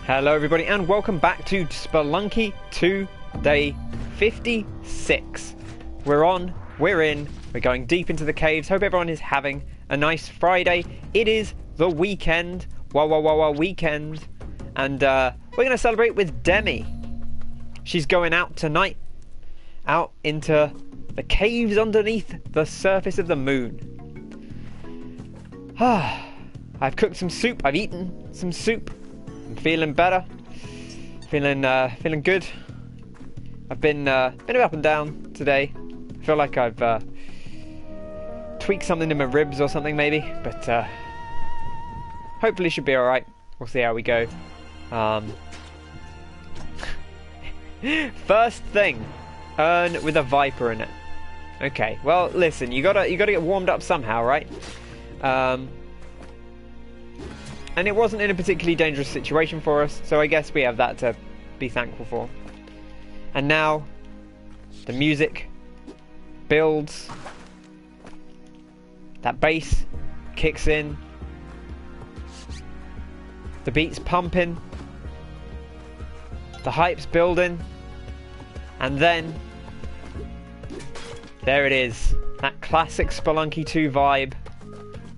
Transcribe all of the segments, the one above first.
Hello everybody and welcome back to Spelunky 2 Day 56. We're going deep into the caves. Hope everyone is having a nice Friday. It is the weekend. Weekend. And we're going to celebrate with Demi. She's going out tonight. Out into the caves underneath the surface of the moon. I've cooked some soup. I've eaten some soup. I'm feeling better, feeling good. I've been a bit up and down today. I feel like I've tweaked something in my ribs or something maybe, but hopefully should be all right. We'll see how we go. First thing, urn with a viper in it. Okay, well listen, you gotta get warmed up somehow, right? And it wasn't in a particularly dangerous situation for us, so I guess we have that to be thankful for. And now, the music builds. That bass kicks in. The beat's pumping. The hype's building. And then, there it is. That classic Spelunky 2 vibe.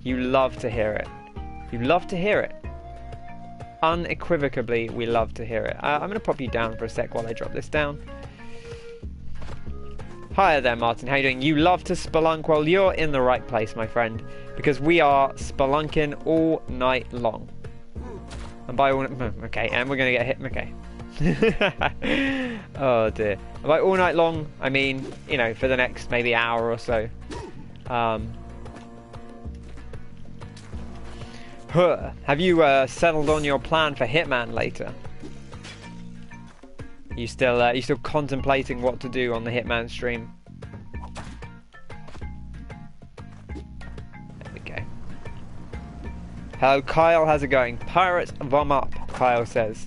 You love to hear it. You love to hear it. Unequivocally, we love to hear it. I'm going to pop you down for a sec while I drop this down. Hi there, Martin. How you doing? You love to spelunk? Well, you're in the right place, my friend, because we are spelunking all night long. And by all... Okay, and we're going to get hit... Okay. Oh, dear. And by all night long, I mean, you know, for the next maybe hour or so. Have you settled on your plan for Hitman later? You still contemplating what to do on the Hitman stream? There we go. Hello, Kyle. How's it going? Pirates, vom up. Kyle says.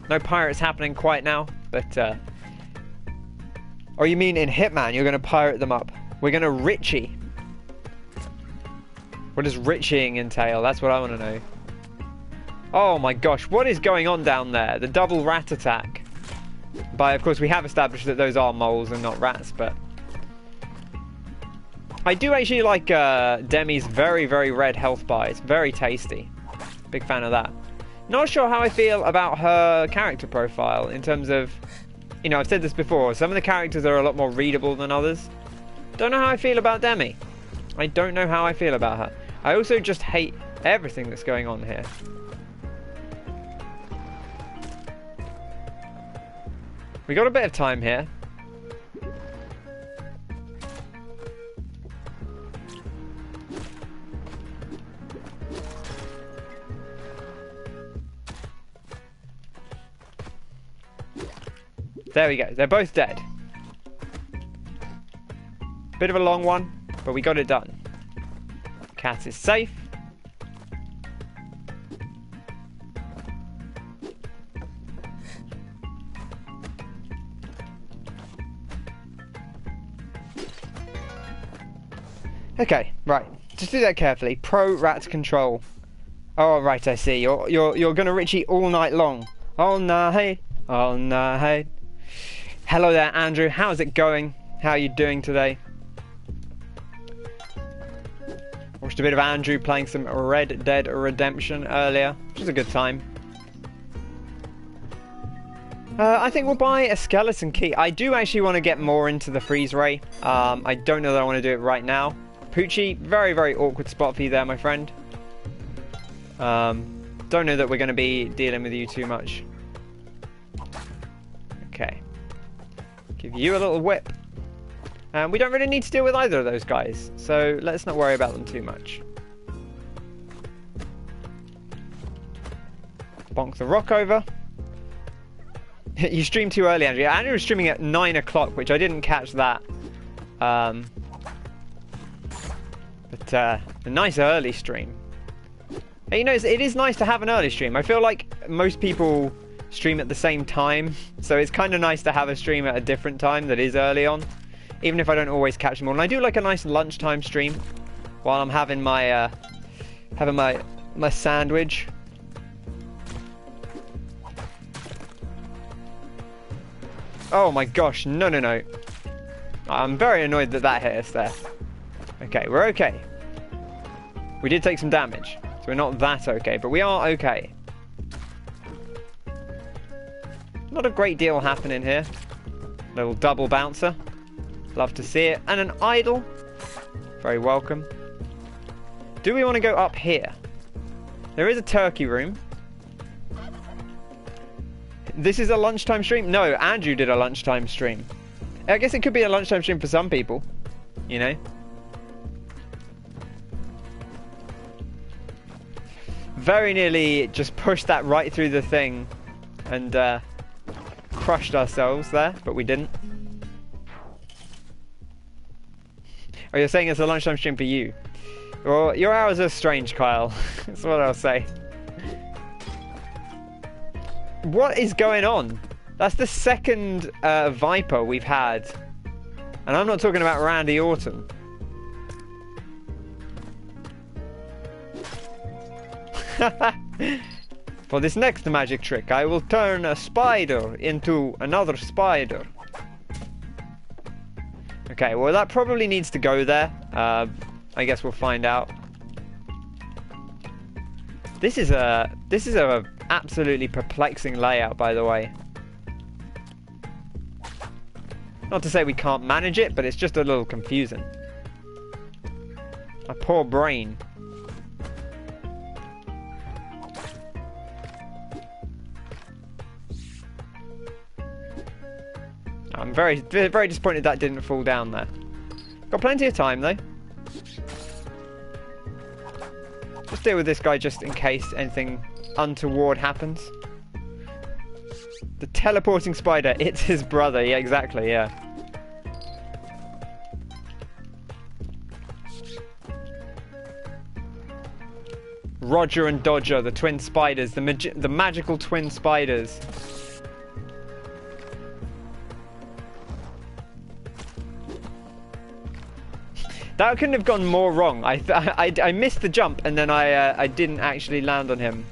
No pirates happening quite now, but oh, you mean in Hitman? You're going to pirate them up? We're going to Richie. What does Richieing entail? That's what I want to know. Oh my gosh, what is going on down there? The double rat attack. Of course, we have established that those are moles and not rats, but... I do actually like Demi's very, very red health bar. It's very tasty. Big fan of that. Not sure how I feel about her character profile in terms of... You know, I've said this before. Some of the characters are a lot more readable than others. Don't know how I feel about Demi. I don't know how I feel about her. I also just hate everything that's going on here. We got a bit of time here. There we go. They're both dead. Bit of a long one, but we got it done. Cat is safe. Okay, right. Just do that carefully. Pro rat control. Oh, right. I see. You're gonna Richie all night long. All night. All night. Hello there, Andrew. How's it going? How are you doing today? Watched a bit of Andrew playing some Red Dead Redemption earlier, which was a good time. I think we'll buy a skeleton key. I do actually want to get more into the freeze ray. I don't know that I want to do it right now. Poochie, very, very awkward spot for you there, my friend. Don't know that we're going to be dealing with you too much. Okay. Give you a little whip. And we don't really need to deal with either of those guys, so let's not worry about them too much. Bonk the rock over. You streamed too early, Andrew. Andrew was streaming at 9 o'clock, which I didn't catch that. But a nice early stream. Hey, you know, it is nice to have an early stream. I feel like most people stream at the same time, so it's kind of nice to have a stream at a different time that is early on. Even if I don't always catch them all. And I do like a nice lunchtime stream while I'm having my my sandwich. Oh my gosh, no, no, no. I'm very annoyed that that hit us there. Okay, we're okay. We did take some damage, so we're not that okay, but we are okay. Not a great deal happening here. Little double bouncer. Love to see it. And an idol. Very welcome. Do we want to go up here? There is a turkey room. This is a lunchtime stream? No, Andrew did a lunchtime stream. I guess it could be a lunchtime stream for some people. You know? Very nearly just pushed that right through the thing. And crushed ourselves there, but we didn't. Oh, you're saying it's a lunchtime stream for you? Well, your hours are strange, Kyle. That's what I'll say. What is going on? That's the second Viper we've had. And I'm not talking about Randy Orton. For this next magic trick, I will turn a spider into another spider. Okay, well that probably needs to go there. I guess we'll find out. This is a absolutely perplexing layout, by the way. Not to say we can't manage it, but it's just a little confusing. My poor brain. I'm very disappointed that didn't fall down there. Got plenty of time though. Just deal with this guy just in case anything untoward happens. The teleporting spider, it's his brother. Yeah, exactly, yeah. Roger and Dodger, the twin spiders, the magical twin spiders. That couldn't have gone more wrong. I missed the jump and then I didn't actually land on him.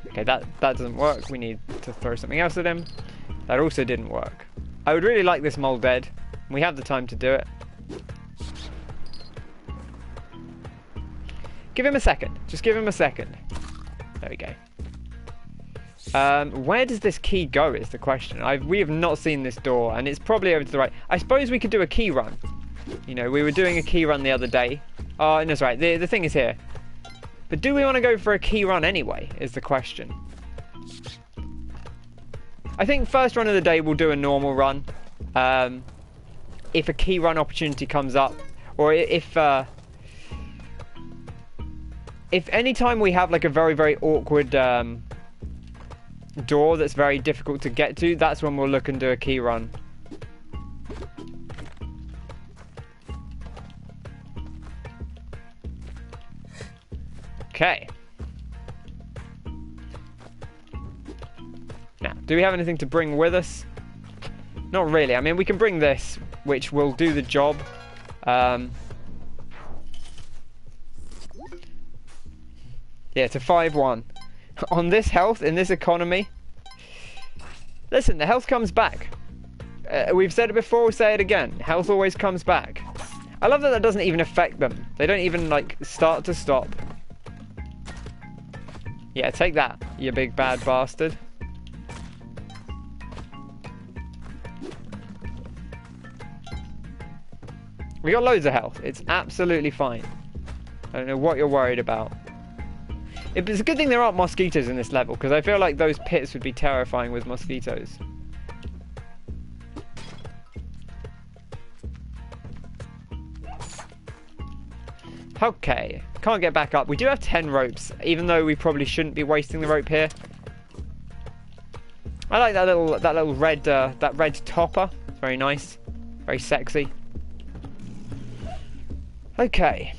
Okay, that doesn't work. We need to throw something else at him. That also didn't work. I would really like this mole dead. We have the time to do it. Give him a second. Just give him a second. There we go. Where does this key go is the question. We have not seen this door, and it's probably over to the right. I suppose we could do a key run. You know, we were doing a key run the other day. Oh, no, that's right. The thing is here. But do we want to go for a key run anyway, is the question. I think first run of the day we'll do a normal run. If a key run opportunity comes up, or if any time we have like a very awkward door that's very difficult to get to, that's when we'll look and do a key run. Okay. Now, do we have anything to bring with us? Not really. I mean, we can bring this, which will do the job. Yeah, it's a 5-1. On this health, in this economy. Listen, the health comes back. We've said it before, we'll say it again. Health always comes back. I love that that doesn't even affect them. They don't even, like, start to stop. Yeah, take that, you big bad bastard. We got loads of health. It's absolutely fine. I don't know what you're worried about. It's a good thing there aren't mosquitoes in this level, because I feel like those pits would be terrifying with mosquitoes. Okay, can't get back up. We do have 10 ropes, even though we probably shouldn't be wasting the rope here. I like that little red topper. It's very nice, very sexy. Okay.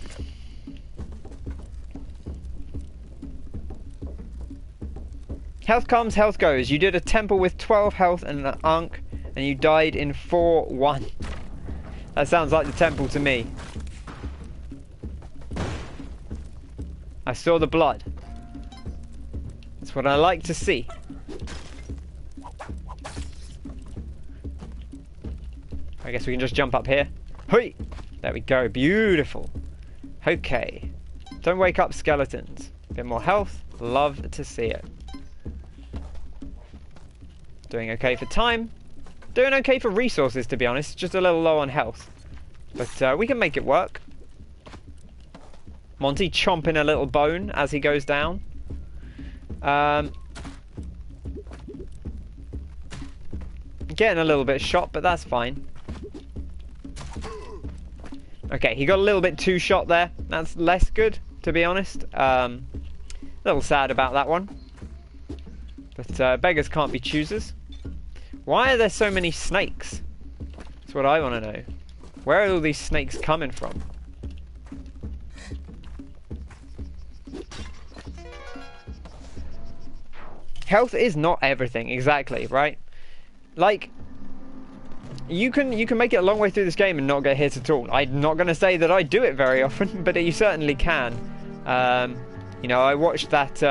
Health comes, health goes. You did a temple with 12 health and an Ankh, and you died in 4-1. That sounds like the temple to me. I saw the blood. That's what I like to see. I guess we can just jump up here. Hui! There we go. Beautiful. Okay. Don't wake up skeletons. A bit more health. Love to see it. Doing okay for time. Doing okay for resources, to be honest. Just a little low on health. But we can make it work. Monty chomping a little bone as he goes down. Getting a little bit shot, but that's fine. Okay, he got a little bit too shot there. That's less good, to be honest. A little sad about that one. But beggars can't be choosers. Why are there so many snakes? That's what I want to know. Where are all these snakes coming from? Health is not everything, exactly, right? Like, you can make it a long way through this game and not get hit at all. I'm not going to say that I do it very often, but you certainly can. You know, I watched that.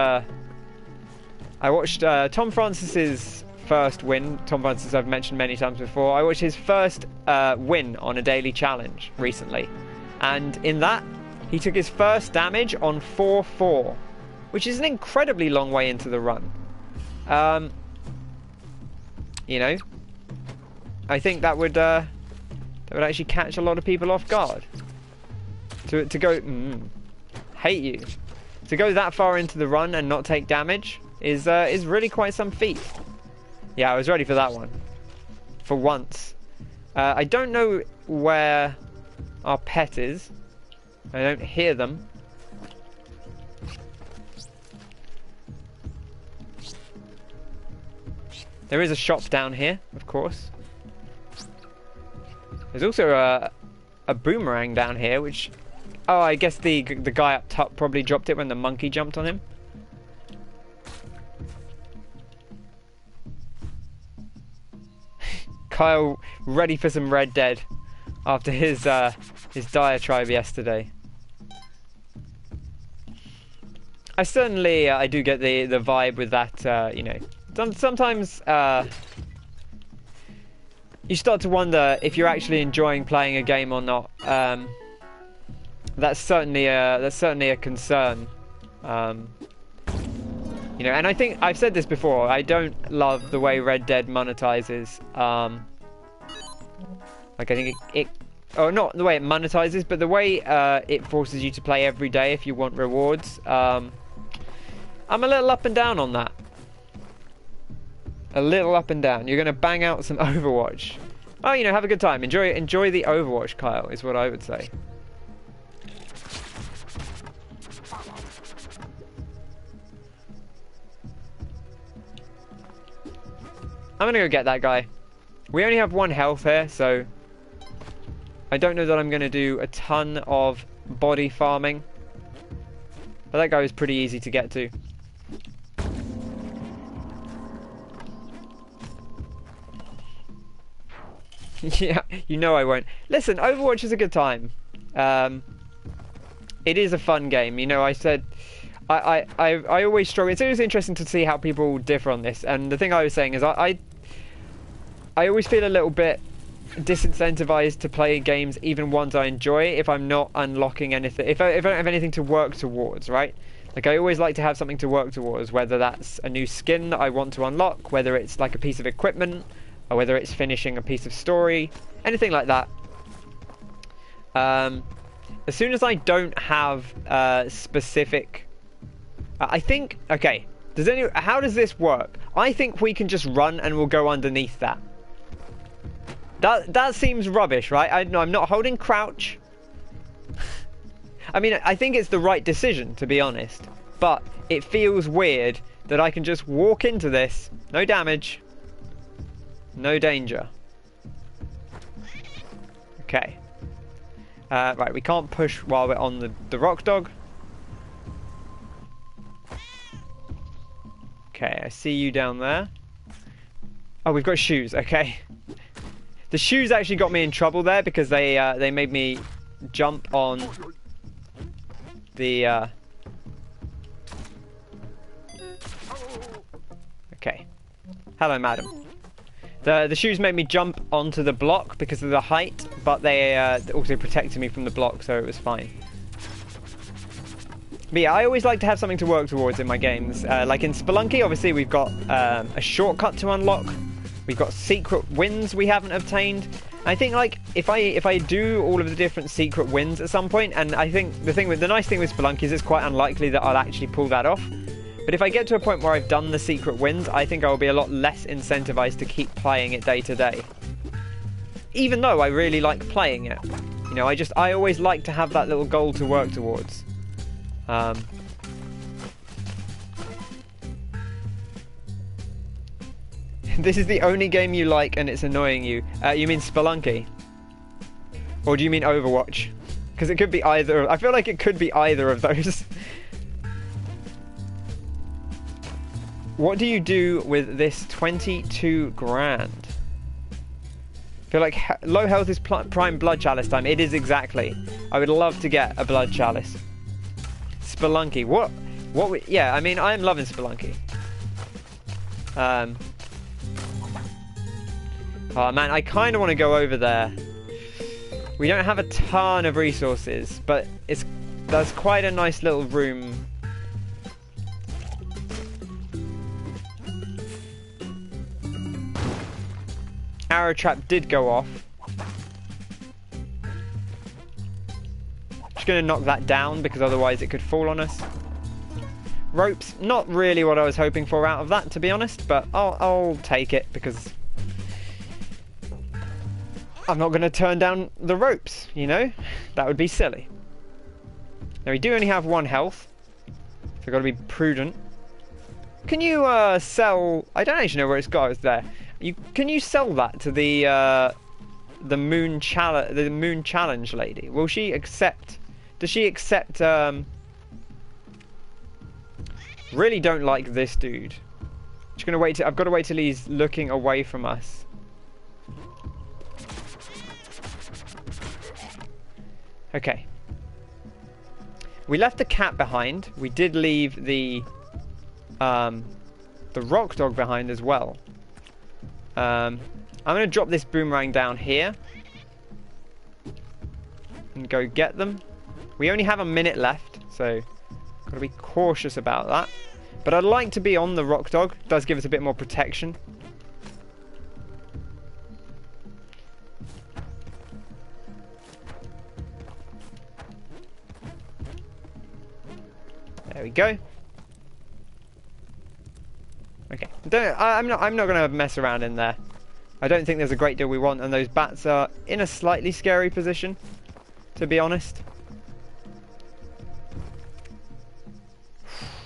I watched Tom Francis's first win. Tom Francis I've mentioned many times before. I watched his first win on a daily challenge recently, and in that he took his first damage on 4-4, which is an incredibly long way into the run. You know, I think that would actually catch a lot of people off guard. To go, hate you. To go that far into the run and not take damage is really quite some feat. Yeah, I was ready for that one. For once. I don't know where our pet is. I don't hear them. There is a shop down here, of course. There's also a boomerang down here, which... Oh, I guess the guy up top probably dropped it when the monkey jumped on him. Kyle ready for some Red Dead after his diatribe yesterday. I certainly I do get the vibe with that. You know, sometimes you start to wonder if you're actually enjoying playing a game or not. That's certainly a concern. You know, and I think I've said this before. I don't love the way Red Dead monetizes. Like I think it or not the way it monetizes, but the way it forces you to play every day if you want rewards. I'm a little up and down on that. A little up and down. You're gonna bang out some Overwatch. Oh, you know, have a good time. Enjoy the Overwatch, Kyle, is what I would say. I'm gonna go get that guy. We only have 1 health here, so I don't know that I'm gonna do a ton of body farming. But that guy was pretty easy to get to. Yeah, you know I won't. Listen, Overwatch is a good time. It is a fun game. You know, I said I always struggle. It's always interesting to see how people differ on this. And the thing I was saying is I always feel a little bit disincentivized to play games, even ones I enjoy, if I'm not unlocking anything. If I don't have anything to work towards, right? Like I always like to have something to work towards, whether that's a new skin that I want to unlock, whether it's like a piece of equipment, or whether it's finishing a piece of story, anything like that. As soon as I don't have specific, I think. Okay, how does this work? I think we can just run and we'll go underneath that. That seems rubbish, right? I'm not holding crouch. I mean, I think it's the right decision, to be honest. But it feels weird that I can just walk into this, no damage. No danger. Okay. Right, we can't push while we're on the rock dog. Okay, I see you down there. Oh, we've got shoes, okay. The shoes actually got me in trouble there because they made me jump on the... Okay. Hello, madam. The shoes made me jump onto the block because of the height, but they also protected me from the block, so it was fine. But yeah, I always like to have something to work towards in my games. Like in Spelunky, obviously we've got a shortcut to unlock. We've got secret wins we haven't obtained. I think like if I do all of the different secret wins at some point, and I think the nice thing with Spelunky is it's quite unlikely that I'll actually pull that off. But if I get to a point where I've done the secret wins, I think I'll be a lot less incentivized to keep playing it day to day. Even though I really like playing it. You know, I always like to have that little goal to work towards. This is the only game you like and it's annoying you. You mean Spelunky? Or do you mean Overwatch? Because it could be either. I feel like it could be either of those. What do you do with this 22 grand? I feel like low health is prime blood chalice time. It is exactly. I would love to get a blood chalice. Spelunky. Yeah, I mean, I'm loving Spelunky. Oh man, I kind of want to go over there. We don't have a ton of resources, but there's quite a nice little room. Arrow trap did go off. Just gonna knock that down because otherwise it could fall on us. Ropes, not really what I was hoping for out of that, to be honest, but I'll take it because I'm not going to turn down the ropes, you know? That would be silly. Now we do only have 1 health, so I've got to be prudent. Can you sell? I don't actually know where it's got. It's there. Can you sell that to the moon challenge lady? Will she accept? Does she accept? Really don't like this dude. Just gonna wait. I've got to wait till he's looking away from us. Okay. We left the cat behind. We did leave the rock dog behind as well. I'm gonna drop this boomerang down here and go get them. We only have a minute left, so gotta be cautious about that. But I'd like to be on the rock dog. It does give us a bit more protection. There we go. Okay. I'm not gonna mess around in there. I don't think there's a great deal we want, and those bats are in a slightly scary position, to be honest.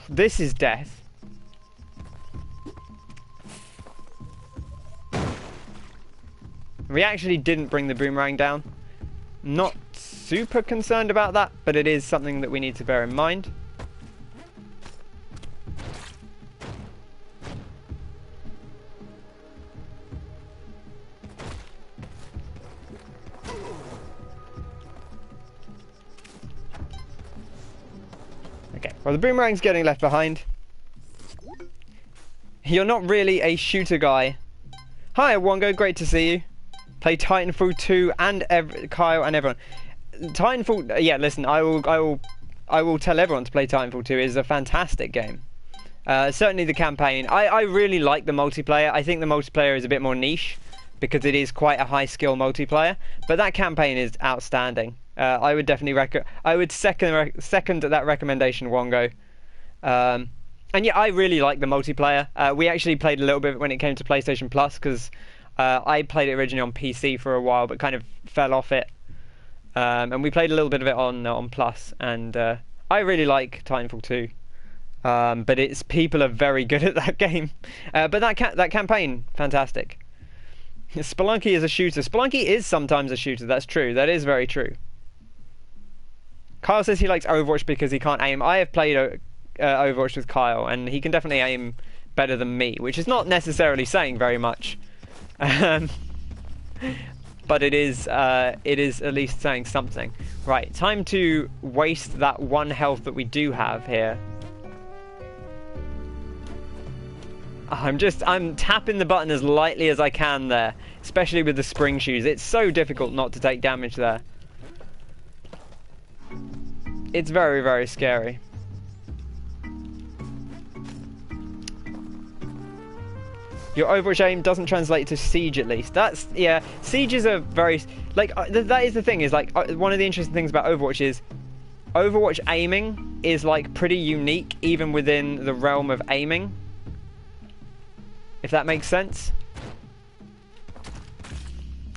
This is death. We actually didn't bring the boomerang down. Not super concerned about that, but it is something that we need to bear in mind. Well, the boomerang's getting left behind. You're not really a shooter guy. Hi, Wongo, great to see you. Play Titanfall 2 and Kyle and everyone. Titanfall, yeah, listen, I will tell everyone to play Titanfall 2. It is a fantastic game. Certainly the campaign. I really like the multiplayer. I think the multiplayer is a bit more niche because it is quite a high skill multiplayer. But that campaign is outstanding. I would definitely second that recommendation, Wongo. And yeah, I really like the multiplayer. We actually played a little bit when it came to PlayStation Plus because I played it originally on PC for a while, but kind of fell off it. And we played a little bit of it on Plus, and I really like Titanfall 2. But people are very good at that game. But that campaign, fantastic. Spelunky is a shooter. Spelunky is sometimes a shooter. That's true. That is very true. Kyle says he likes Overwatch because he can't aim. I have played Overwatch with Kyle, and he can definitely aim better than me, which is not necessarily saying very much. But it is at least saying something. Right, time to waste that 1 health that we do have here. I'm tapping the button as lightly as I can there, especially with the spring shoes. It's so difficult not to take damage there. It's very, very scary. Your Overwatch aim doesn't translate to Siege, at least. That's, yeah, Sieges are very, like, that is the thing, is, like, one of the interesting things about Overwatch is Overwatch aiming is, like, pretty unique, even within the realm of aiming. If that makes sense.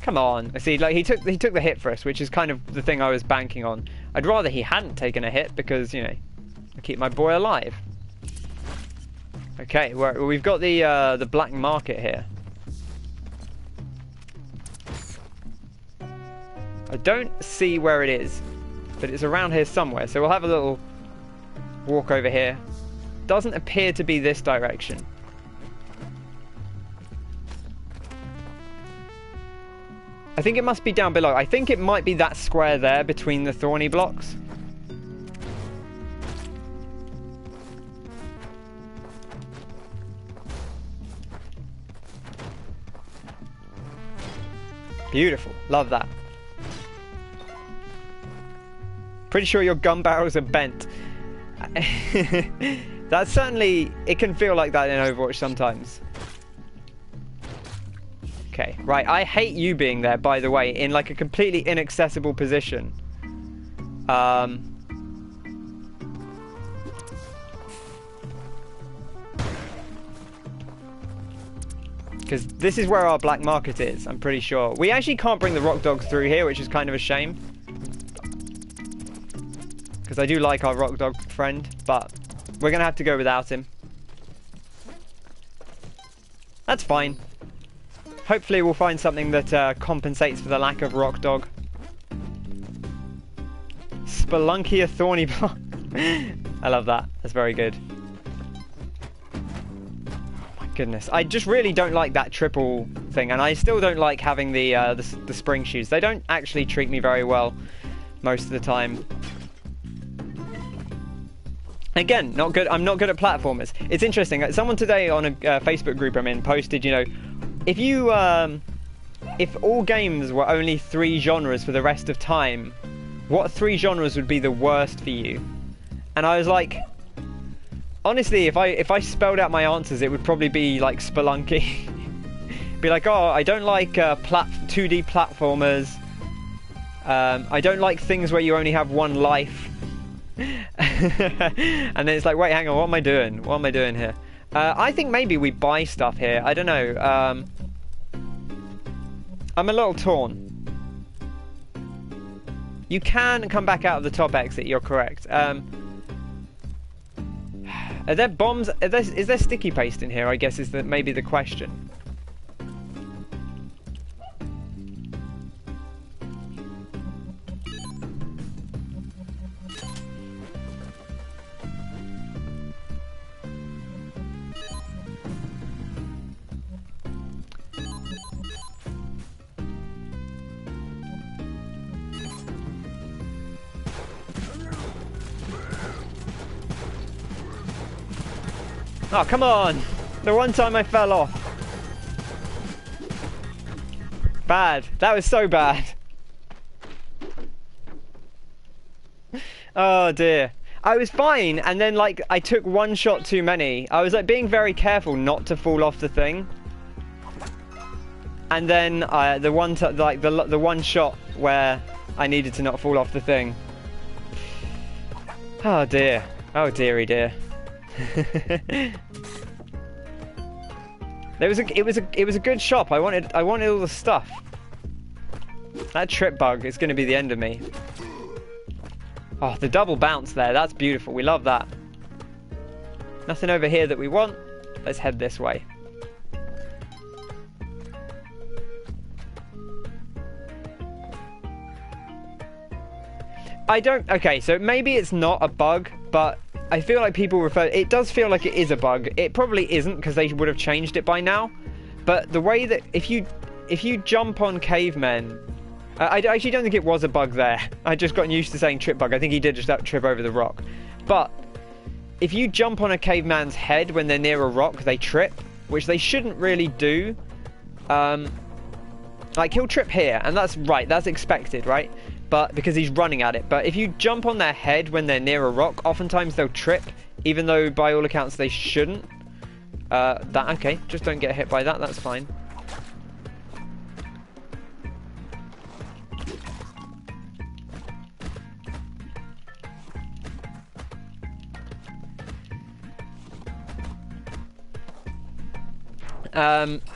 Come on. I see, like, he took the hit for us, which is kind of the thing I was banking on. I'd rather he hadn't taken a hit, because, you know, I keep my boy alive. Okay, we've got the black market here. I don't see where it is, but it's around here somewhere. So we'll have a little walk over here. Doesn't appear to be this direction. I think it must be down below. I think it might be that square there between the thorny blocks. Beautiful. Love that. Pretty sure your gun barrels are bent. That's certainly... It can feel like that in Overwatch sometimes. Okay, right. I hate you being there, by the way, in like a completely inaccessible position. Because this is where our black market is, I'm pretty sure. We actually can't bring the rock dogs through here, which is kind of a shame. Because I do like our rock dog friend, but we're going to have to go without him. That's fine. Hopefully we'll find something that compensates for the lack of rock dog. Spelunky a thorny block. I love that. That's very good. Goodness, I just really don't like that triple thing, and I still don't like having the spring shoes. They don't actually treat me very well most of the time. Again, not good. I'm not good at platformers. It's interesting. Someone today on a Facebook group I'm in posted, you know, if all games were only 3 genres for the rest of time, what 3 genres would be the worst for you? And I was like, honestly, if I spelled out my answers, it would probably be like Spelunky. Be like, oh, I don't like 2D platformers. I don't like things where you only have one life. And then it's like, wait, hang on, what am I doing? What am I doing here? I think maybe we buy stuff here. I don't know. I'm a little torn. You can come back out of the top exit, you're correct. Are there bombs? Is there sticky paste in here, I guess is maybe the question. Oh, come on! The one time I fell off. Bad. That was so bad. Oh dear. I was fine, and then like I took one shot too many. I was like being very careful not to fall off the thing. And then the one shot where I needed to not fall off the thing. Oh dear. Oh dearie dear. It was a good shop. I wanted all the stuff. That trip bug is going to be the end of me. Oh, the double bounce there. That's beautiful. We love that. Nothing over here that we want. Let's head this way. Okay, so maybe it's not a bug, but I feel like people it does feel like it is a bug. It probably isn't, because they would have changed it by now. But the way that if you jump on cavemen, I actually don't think it was a bug there. I just gotten used to saying trip bug. I think he did just trip over the rock. But if you jump on a caveman's head when they're near a rock, they trip. which they shouldn't really do. Like, he'll trip here, and that's right, that's expected, right? But because he's running at it. But if you jump on their head when they're near a rock, oftentimes they'll trip, even though by all accounts they shouldn't. Okay, just don't get hit by that, that's fine.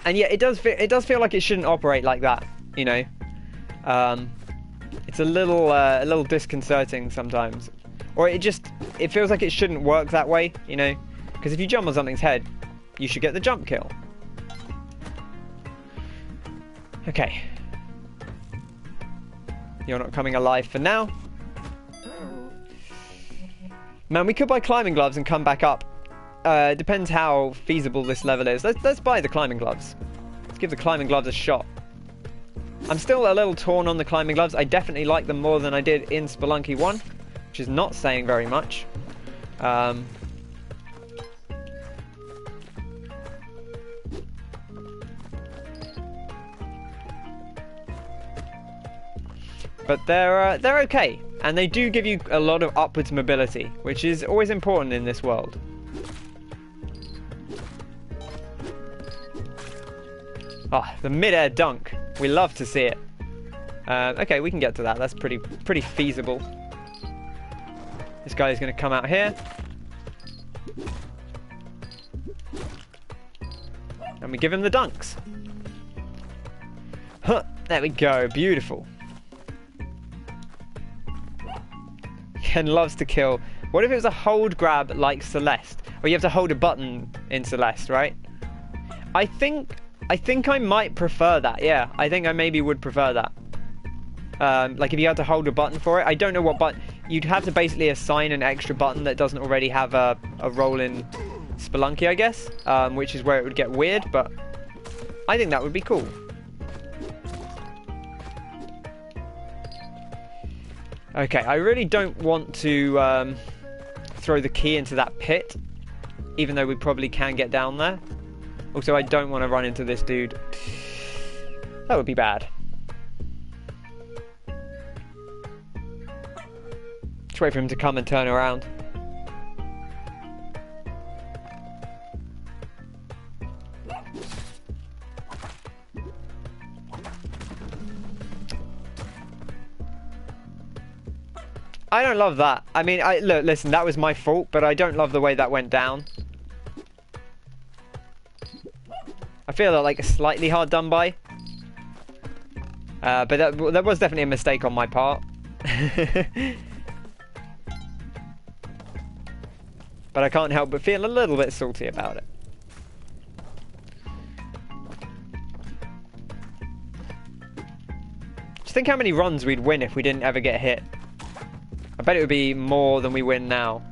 And yeah, it does feel like it shouldn't operate like that, you know. It's a little disconcerting sometimes, or it feels like it shouldn't work that way, you know, because if you jump on something's head, you should get the jump kill. Okay, you're not coming alive for now. Man, we could buy climbing gloves and come back up. Depends how feasible this level is. Let's buy the climbing gloves. Let's give the climbing gloves a shot. I'm still a little torn on the climbing gloves. I definitely like them more than I did in Spelunky 1, which is not saying very much. But they're okay, and they do give you a lot of upwards mobility, which is always important in this world. Oh, the mid-air dunk. We love to see it. Okay, we can get to that. That's pretty feasible. This guy is going to come out here. And we give him the dunks. Huh, there we go. Beautiful. Ken loves to kill. What if it was a hold grab like Celeste? Or you have to hold a button in Celeste, right? I think I might prefer that, yeah. I think I maybe would prefer that. Like if you had to hold a button for it. I don't know what button. You'd have to basically assign an extra button that doesn't already have a role in Spelunky, I guess. Which is where it would get weird, but I think that would be cool. Okay, I really don't want to throw the key into that pit, even though we probably can get down there. Also, I don't want to run into this dude. That would be bad. Just wait for him to come and turn around. I don't love that. I mean, look, listen, that was my fault, but I don't love the way that went down. I feel like a slightly hard done by. But that was definitely a mistake on my part. But I can't help but feel a little bit salty about it. Just think how many runs we'd win if we didn't ever get hit. I bet it would be more than we win now.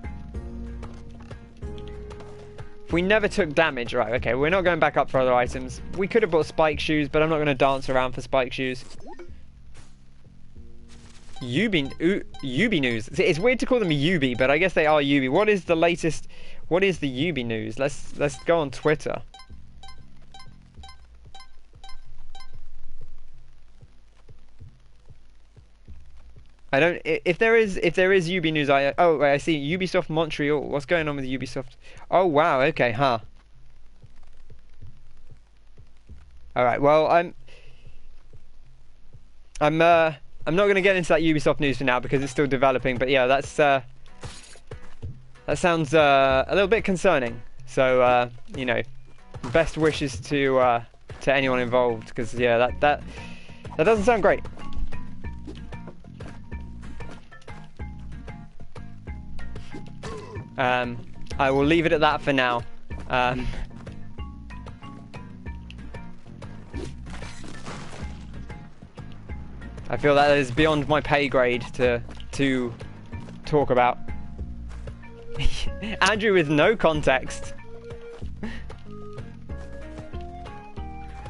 If we never took damage, right, okay, we're not going back up for other items. We could have bought spike shoes, but I'm not going to dance around for spike shoes. Ubi news. It's weird to call them Ubi, but I guess they are Ubi. What is the latest? What is the Ubi news? Let's go on Twitter. I don't. If there is Ubi news, oh wait, I see Ubisoft Montreal. What's going on with Ubisoft? Oh wow. Okay, huh. All right. Well, I'm not going to get into that Ubisoft news for now because it's still developing. But yeah, that sounds a little bit concerning. So you know, best wishes to anyone involved because yeah, that doesn't sound great. I will leave it at that for now. I feel that is beyond my pay grade to talk about. Andrew with no context. I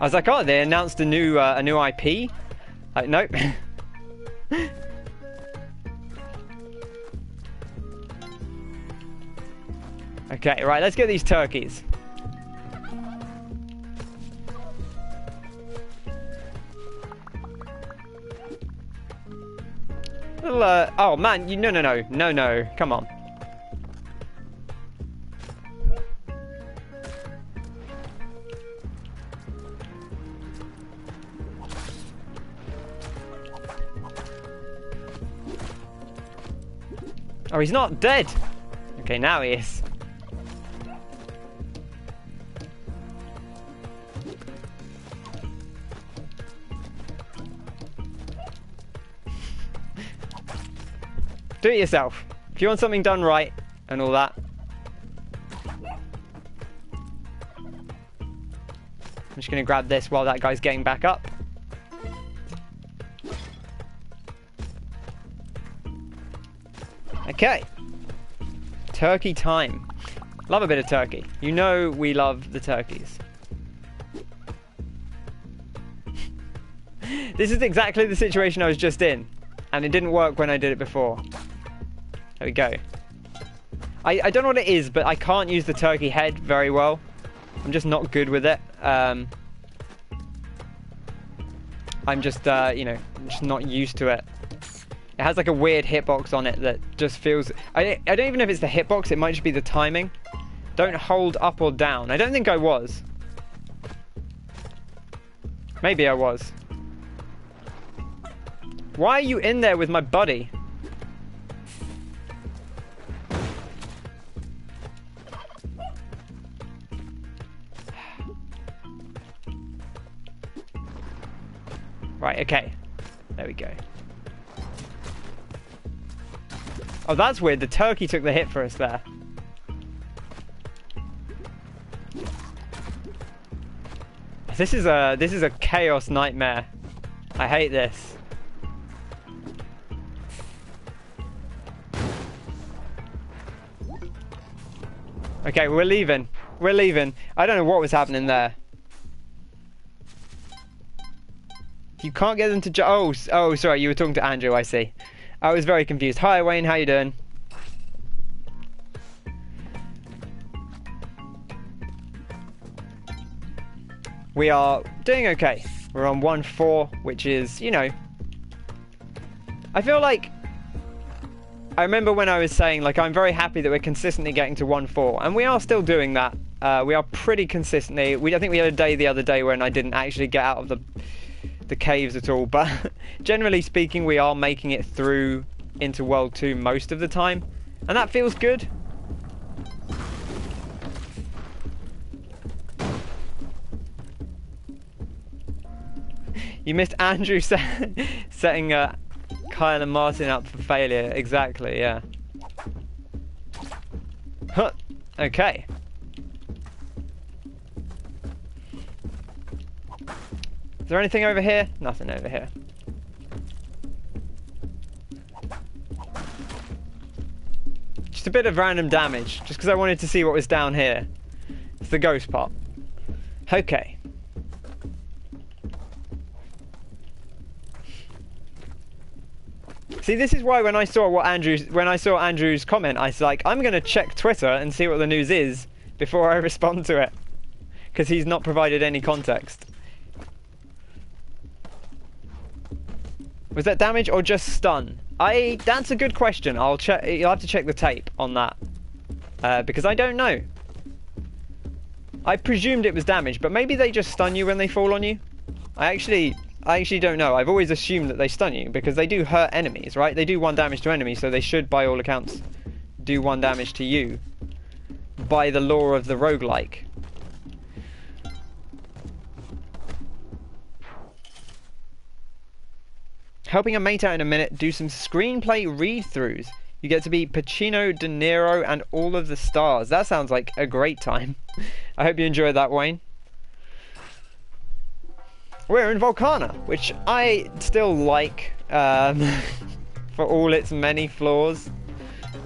was like, oh, they announced a new IP. Like, nope. Okay, right, let's get these turkeys. little, oh man, no, come on. Oh, he's not dead. Okay, now he is. Do it yourself. If you want something done right and all that. I'm just going to grab this while that guy's getting back up. Okay. Turkey time. Love a bit of turkey. You know we love the turkeys. This is exactly the situation I was just in. And it didn't work when I did it before. There we go. I don't know what it is, but I can't use the turkey head very well. I'm just not good with it. I'm just, you know, just not used to it. It has like a weird hitbox on it that just feels... I don't even know if it's the hitbox, it might just be the timing. Don't hold up or down. I don't think I was. Maybe I was. Why are you in there with my buddy? Right, okay. There we go. Oh, that's weird. The turkey took the hit for us there. This is a chaos nightmare. I hate this. Okay, we're leaving. We're leaving. I don't know what was happening there. You can't get them to oh, sorry, you were talking to Andrew, I see. I was very confused. Hi, Wayne, how you doing? We are doing okay. We're on 1-4, which is, you know... I feel like... I remember when I was saying, like, I'm very happy that we're consistently getting to 1-4, and we are still doing that. We are pretty consistently... I think we had a day the other day when I didn't actually get out of the caves at all, but generally speaking we are making it through into World 2 most of the time, and that feels good. You missed Andrew setting Kyle and Martin up for failure. Exactly, yeah. Huh. Okay. Is there anything over here? Nothing over here. Just a bit of random damage, just because I wanted to see what was down here. It's the ghost pot. Okay. See, this is why when I saw Andrew's comment, I was like, I'm going to check Twitter and see what the news is before I respond to it, because he's not provided any context. Was that damage or just stun? That's a good question. I'll check. You'll have to check the tape on that, because I don't know. I presumed it was damage, but maybe they just stun you when they fall on you. I actually don't know. I've always assumed that they stun you because they do hurt enemies, right? They do 1 damage to enemies, so they should, by all accounts, do 1 damage to you by the law of the roguelike. Helping a mate out in a minute, do some screenplay read-throughs. You get to be Pacino, De Niro, and all of the stars. That sounds like a great time. I hope you enjoyed that, Wayne. We're in Volcana, which I still like, for all its many flaws.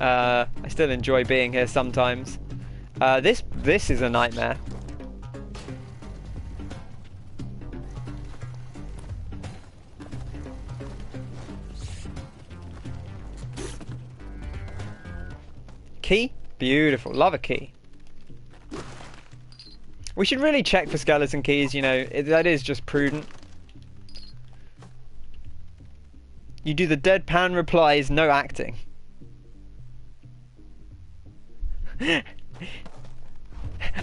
I still enjoy being here sometimes. This is a nightmare. Key? Beautiful. Love a key. We should really check for skeleton keys, you know. That is just prudent. You do the deadpan replies, no acting.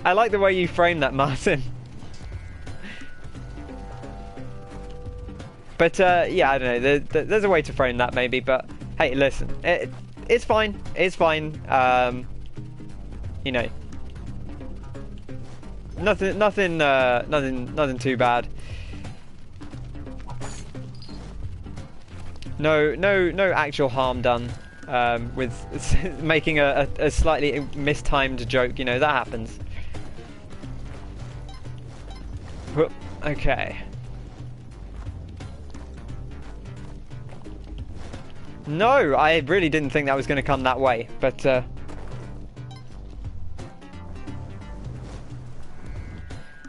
I like the way you frame that, Martin. But yeah, I don't know. There's a way to frame that maybe. But hey, listen, it's fine. It's fine. You know, nothing too bad. No actual harm done with making a slightly mistimed joke. You know, that happens. Okay. No, I really didn't think that was going to come that way, but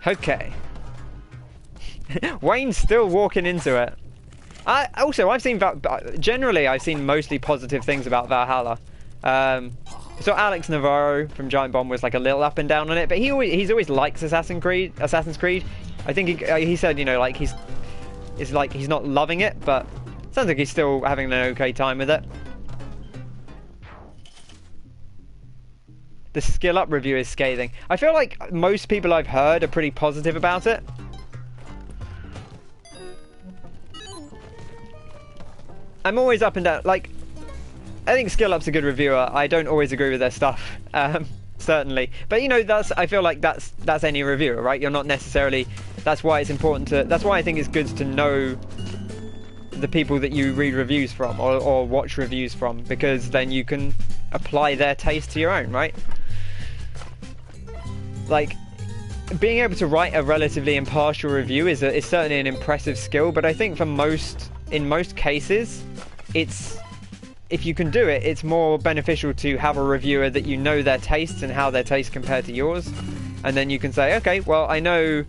okay. Wayne's still walking into it. I've seen generally I've seen mostly positive things about Valhalla. So Alex Navarro from Giant Bomb was like a little up and down on it, but he's always liked Assassin's Creed. I think he said, you know, like he's not loving it, but sounds like he's still having an okay time with it. The skill up review is scathing. I feel like most people I've heard are pretty positive about it. I'm always up and down. Like, I think Skill Up's a good reviewer. I don't always agree with their stuff, certainly. But you know, I feel like that's any reviewer, right? You're not necessarily. That's why it's important to. That's why I think it's good to know the people that you read reviews from or watch reviews from, because then you can apply their taste to your own, right? Like, being able to write a relatively impartial review is certainly an impressive skill, but I think in most cases, if you can do it, it's more beneficial to have a reviewer that you know their tastes and how their tastes compare to yours, and then you can say, okay, well, I know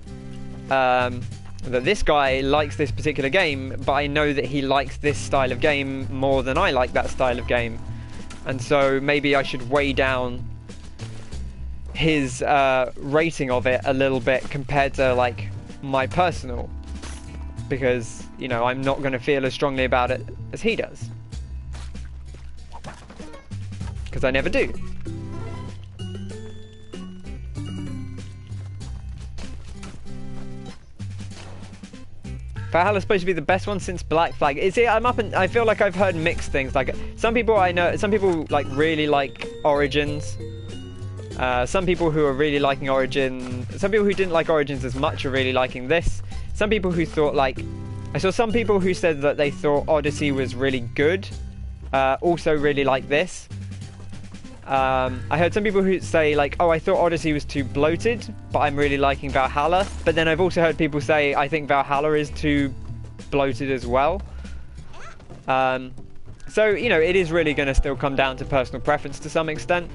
that this guy likes this particular game, but I know that he likes this style of game more than I like that style of game, and so maybe I should weigh down his rating of it a little bit compared to like my personal, because you know I'm not going to feel as strongly about it as he does, because I never do. Valhalla's supposed to be the best one since Black Flag. Is it? I feel like I've heard mixed things. Like some people like really like Origins. Some people who are really liking Origin. Some people who didn't like Origins as much are really liking this. Some people who thought like, I saw some people who said that they thought Odyssey was really good. Also really like this. I heard some people who say like, oh, I thought Odyssey was too bloated, but I'm really liking Valhalla. But then I've also heard people say, I think Valhalla is too bloated as well. So, you know, it is really going to still come down to personal preference to some extent.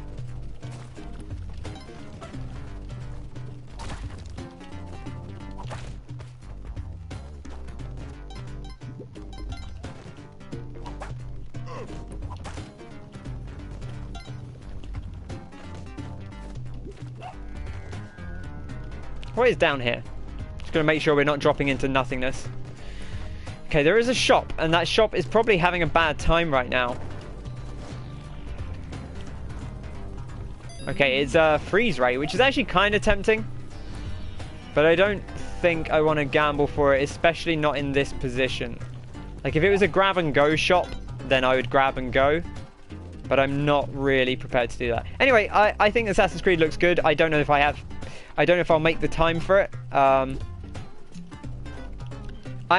What is down here? Just going to make sure we're not dropping into nothingness. Okay, there is a shop, and that shop is probably having a bad time right now. Okay, it's a freeze ray, which is actually kind of tempting. But I don't think I want to gamble for it, especially not in this position. Like, if it was a grab and go shop, then I would grab and go. But I'm not really prepared to do that. Anyway, I think Assassin's Creed looks good. I don't know if I'll make the time for it. I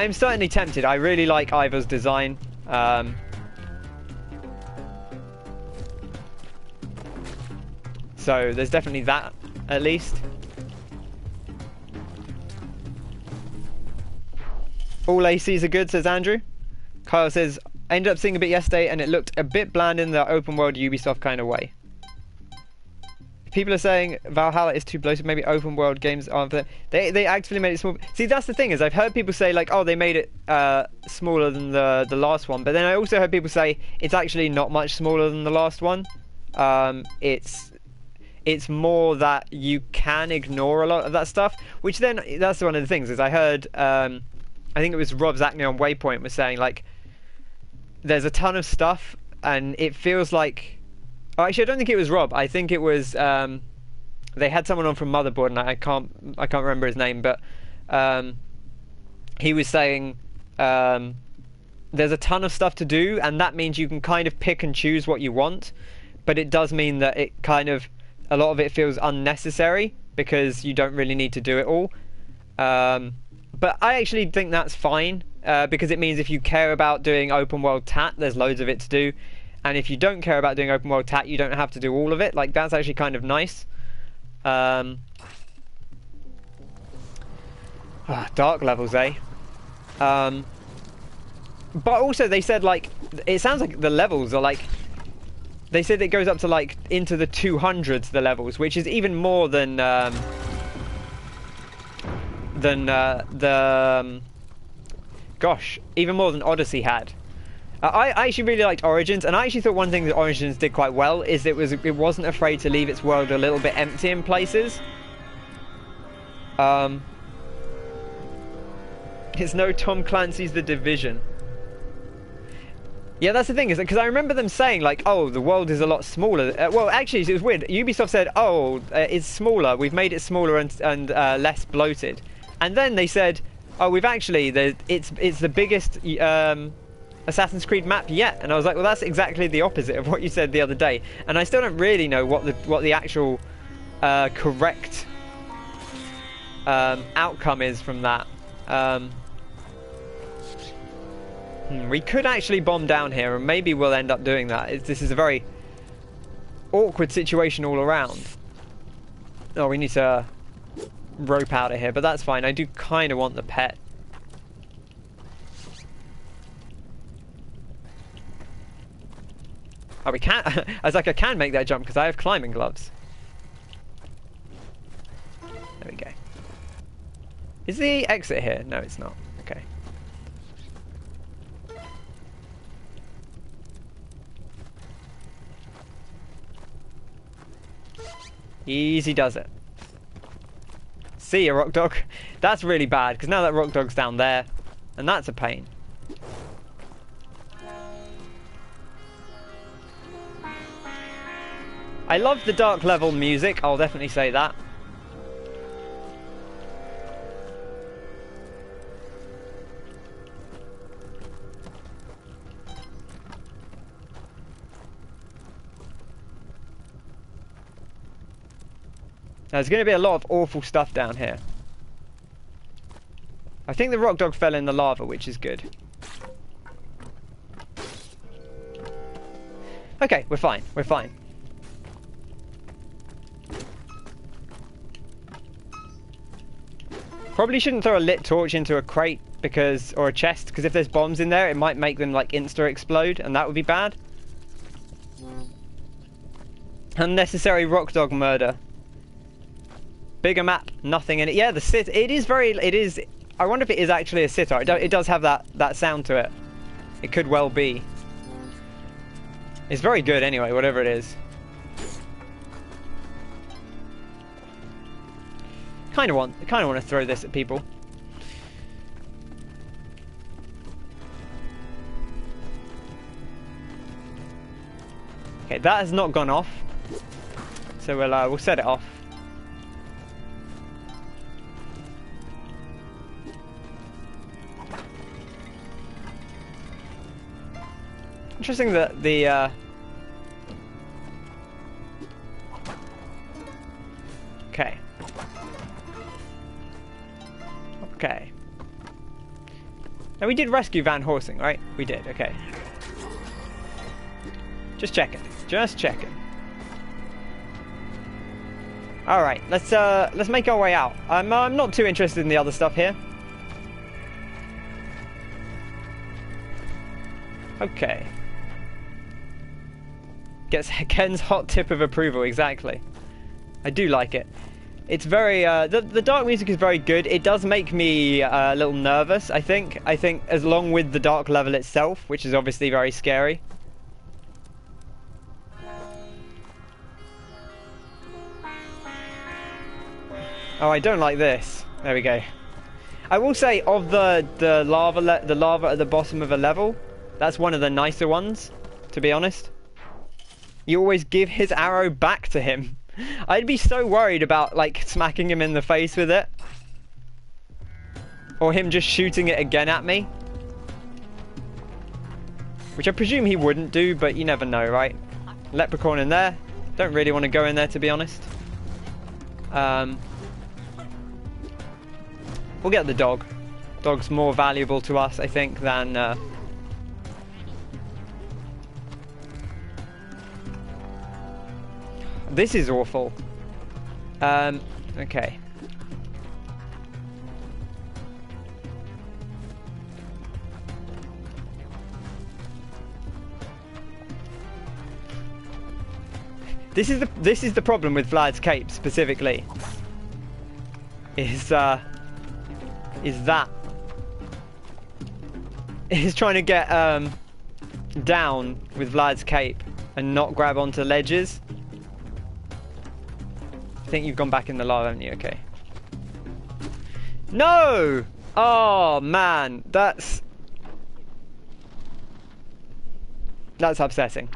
am certainly tempted. I really like Ivor's design. So there's definitely that, at least. All ACs are good, says Andrew. Kyle says, I ended up seeing a bit yesterday and it looked a bit bland in the open world Ubisoft kind of way. People are saying Valhalla is too bloated. Maybe open world games aren't. They actively made it small. See, that's the thing, is I've heard people say like, oh, they made it smaller than the last one. But then I also heard people say it's actually not much smaller than the last one. It's more that you can ignore a lot of that stuff. Which then, that's one of the things, is I heard, I think it was Rob Zachney on Waypoint was saying like, there's a ton of stuff, and it feels like... Oh, actually, I don't think it was Rob. I think it was... they had someone on from Motherboard, and I can't remember his name, but he was saying there's a ton of stuff to do, and that means you can kind of pick and choose what you want, but it does mean that it kind of... A lot of it feels unnecessary, because you don't really need to do it all. But I actually think that's fine, because it means if you care about doing open world TAT, there's loads of it to do, and if you don't care about doing open world TAT, you don't have to do all of it. Like, that's actually kind of nice. Dark levels, eh? But also they said, like, it sounds like the levels are like... They said it goes up to, like, into the 200s, the levels, which is even more than even more than Odyssey had. I actually really liked Origins, and I actually thought one thing that Origins did quite well is it wasn't afraid to leave its world a little bit empty in places. It's no Tom Clancy's The Division. Yeah, that's the thing, is because I remember them saying, like, oh, the world is a lot smaller. Well, actually, it was weird. Ubisoft said, oh, it's smaller. We've made it smaller and less bloated. And then they said, oh, we've actually... It's the biggest Assassin's Creed map yet. And I was like, well, that's exactly the opposite of what you said the other day. And I still don't really know what the actual correct outcome is from that. We could actually bomb down here, and maybe we'll end up doing that. This is a very awkward situation all around. Oh, we need to rope out of here, but that's fine. I do kind of want the pet. Oh, we can't. I was like, I can make that jump because I have climbing gloves. There we go. Is the exit here? No, it's not. Okay. Easy does it. See ya, Rock Dog. That's really bad, because now that Rock Dog's down there, and that's a pain. I love the dark level music, I'll definitely say that. There's going to be a lot of awful stuff down here. I think the Rock Dog fell in the lava, which is good. Okay, we're fine. We're fine. Probably shouldn't throw a lit torch into a crate because, or a chest, because if there's bombs in there, it might make them like insta-explode, and that would be bad. Unnecessary Rock Dog murder. Bigger map, nothing in it. Yeah, the sit. It is very. It is. I wonder if it is actually a sitar. It does have that sound to it. It could well be. It's very good anyway, whatever it is. Kind of want to throw this at people. Okay, that has not gone off. So we'll set it off. Interesting that the okay. Okay. Now we did rescue Van Horsing, right? We did, okay. Just checking. Just checking. Alright, let's make our way out. I'm not too interested in the other stuff here. Okay. Gets Ken's hot tip of approval, exactly. I do like it. It's very, the dark music is very good. It does make me a little nervous, I think. I think as long with the dark level itself, which is obviously very scary. Oh, I don't like this. There we go. I will say, of the lava at the bottom of a level, That's one of the nicer ones, to be honest. You always give his arrow back to him. I'd be so worried about, like, smacking him in the face with it. Or him just shooting it again at me. Which I presume he wouldn't do, but you never know, right? Leprechaun in there. Don't really want to go in there, to be honest. We'll get the dog. Dog's more valuable to us, I think, than... This is awful. Okay. This is the problem with Vlad's cape specifically. Is that he's trying to get down with Vlad's cape and not grab onto ledges. I think you've gone back in the lava, haven't you? Okay. No! Oh man, that's upsetting.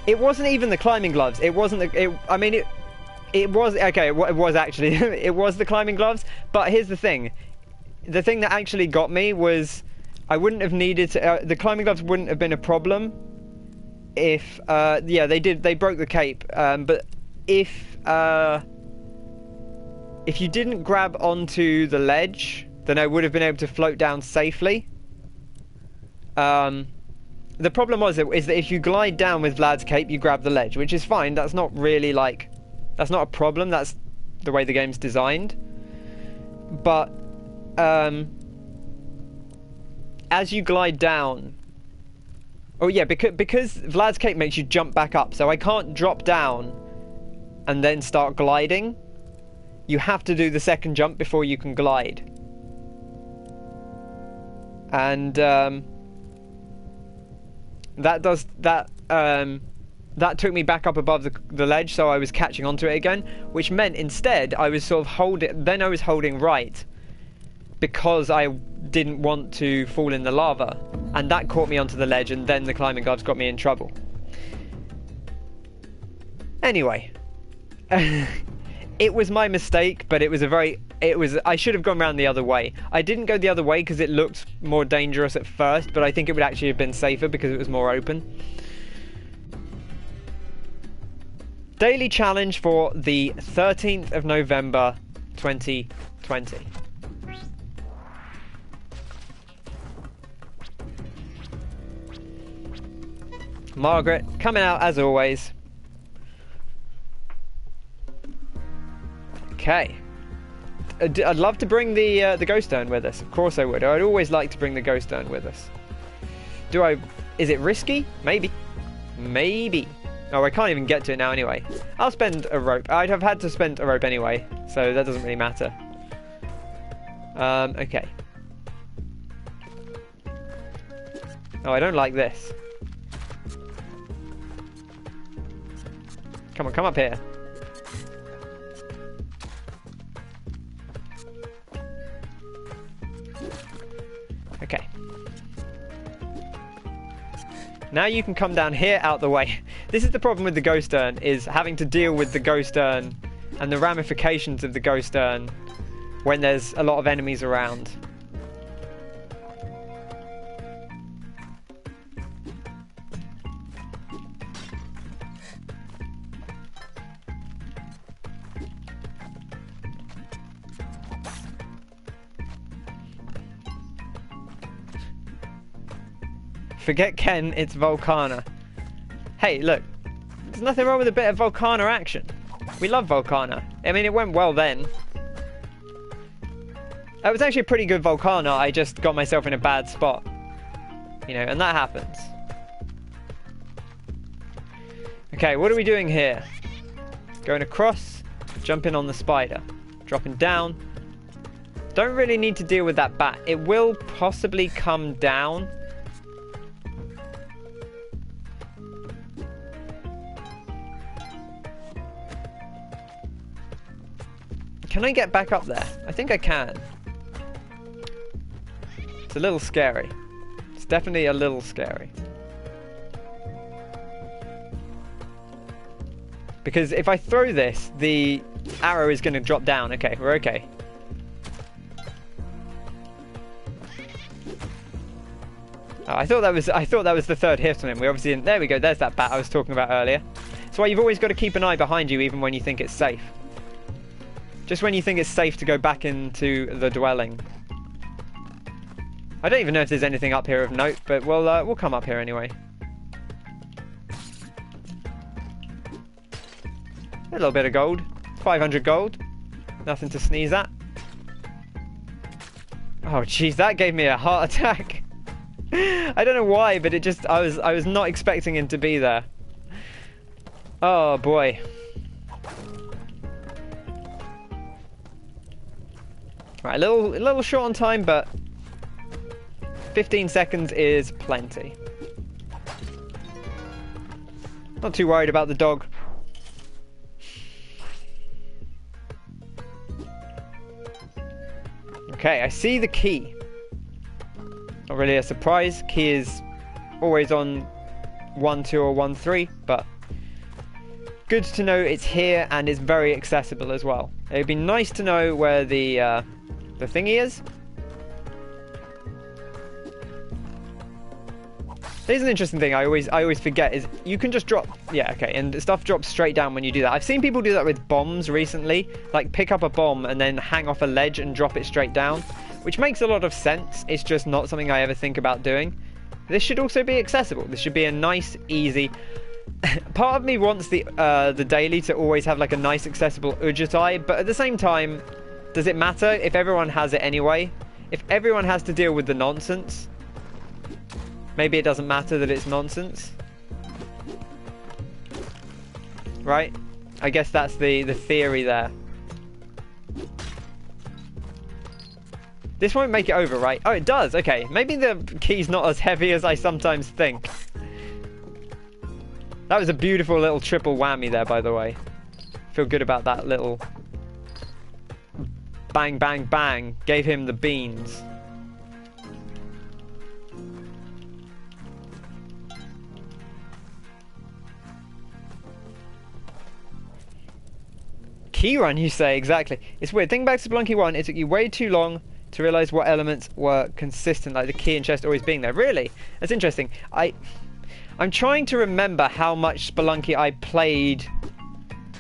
It wasn't even the climbing gloves. It wasn't the. I mean, it was okay. It was actually it was the climbing gloves. But here's the thing. The thing that actually got me was I wouldn't have needed to, the climbing gloves wouldn't have been a problem if yeah, they broke the cape. But if you didn't grab onto the ledge, then I would have been able to float down safely. The problem is that if you glide down with Vlad's cape, you grab the ledge, which is fine. That's not really like, that's not a problem. That's the way the game's designed. But as you glide down, oh yeah, because Vlad's cape makes you jump back up, so I can't drop down and then start gliding. You have to do the second jump before you can glide. And that took me back up above the ledge, so I was catching onto it again, which meant instead I was sort of holding right because I didn't want to fall in the lava, and that caught me onto the ledge, and then the climbing gloves got me in trouble. Anyway, it was my mistake, but I should have gone around the other way. I didn't go the other way because it looked more dangerous at first, but I think it would actually have been safer because it was more open. Daily challenge for the 13th of November 2020. Margaret, coming out as always. Okay. I'd love to bring the ghost urn with us. Of course I would. I'd always like to bring the ghost urn with us. Is it risky? Maybe. Maybe. Oh, I can't even get to it now anyway. I'll spend a rope. I'd have had to spend a rope anyway, so that doesn't really matter. Okay. Oh, I don't like this. Come on, come up here. Okay. Now you can come down here out the way. This is the problem with the ghost urn, is having to deal with the ghost urn and the ramifications of the ghost urn when there's a lot of enemies around. Forget Ken, it's Volcana. Hey, look, there's nothing wrong with a bit of Volcana action. We love Volcana. I mean, it went well then. It was actually a pretty good Volcana, I just got myself in a bad spot. You know, and that happens. Okay, what are we doing here? Going across, jumping on the spider, dropping down. Don't really need to deal with that bat. It will possibly come down. Can I get back up there? I think I can. It's a little scary. It's definitely a little scary. Because if I throw this, the arrow is going to drop down. Okay, we're okay. Oh, I thought that was the third hit on him. We obviously didn't. There we go. There's that bat I was talking about earlier. That's why you've always got to keep an eye behind you, even when you think it's safe. Just when you think it's safe to go back into the dwelling. I don't even know if there's anything up here of note, but we'll come up here anyway. A little bit of gold. 500 gold. Nothing to sneeze at. Oh jeez, that gave me a heart attack. I don't know why, but it just I was not expecting him to be there. Oh boy. Right, a little short on time, but 15 seconds is plenty. Not too worried about the dog. Okay, I see the key. Not really a surprise. Key is always on 1, 2 or 1, 3, but good to know it's here and it's very accessible as well. It'd be nice to know where the thingy is. There's an interesting thing I always forget is you can just drop, yeah, okay, and stuff drops straight down when you do that. I've seen people do that with bombs recently, like pick up a bomb and then hang off a ledge and drop it straight down, which makes a lot of sense. It's just not something I ever think about doing. This should also be accessible. This should be a nice, easy. Part of me wants the daily to always have like a nice, accessible Ujutai, but at the same time, does it matter if everyone has it anyway? If everyone has to deal with the nonsense, maybe it doesn't matter that it's nonsense. Right? I guess that's the theory there. This won't make it over, right? Oh, it does. Okay. Maybe the key's not as heavy as I sometimes think. That was a beautiful little triple whammy there, by the way. Feel good about that little bang, bang, bang. Gave him the beans. Key run, you say? Exactly. It's weird. Think back to Spelunky 1. It took you way too long to realise what elements were consistent, like the key and chest always being there. Really? That's interesting. I'm trying to remember how much Spelunky I played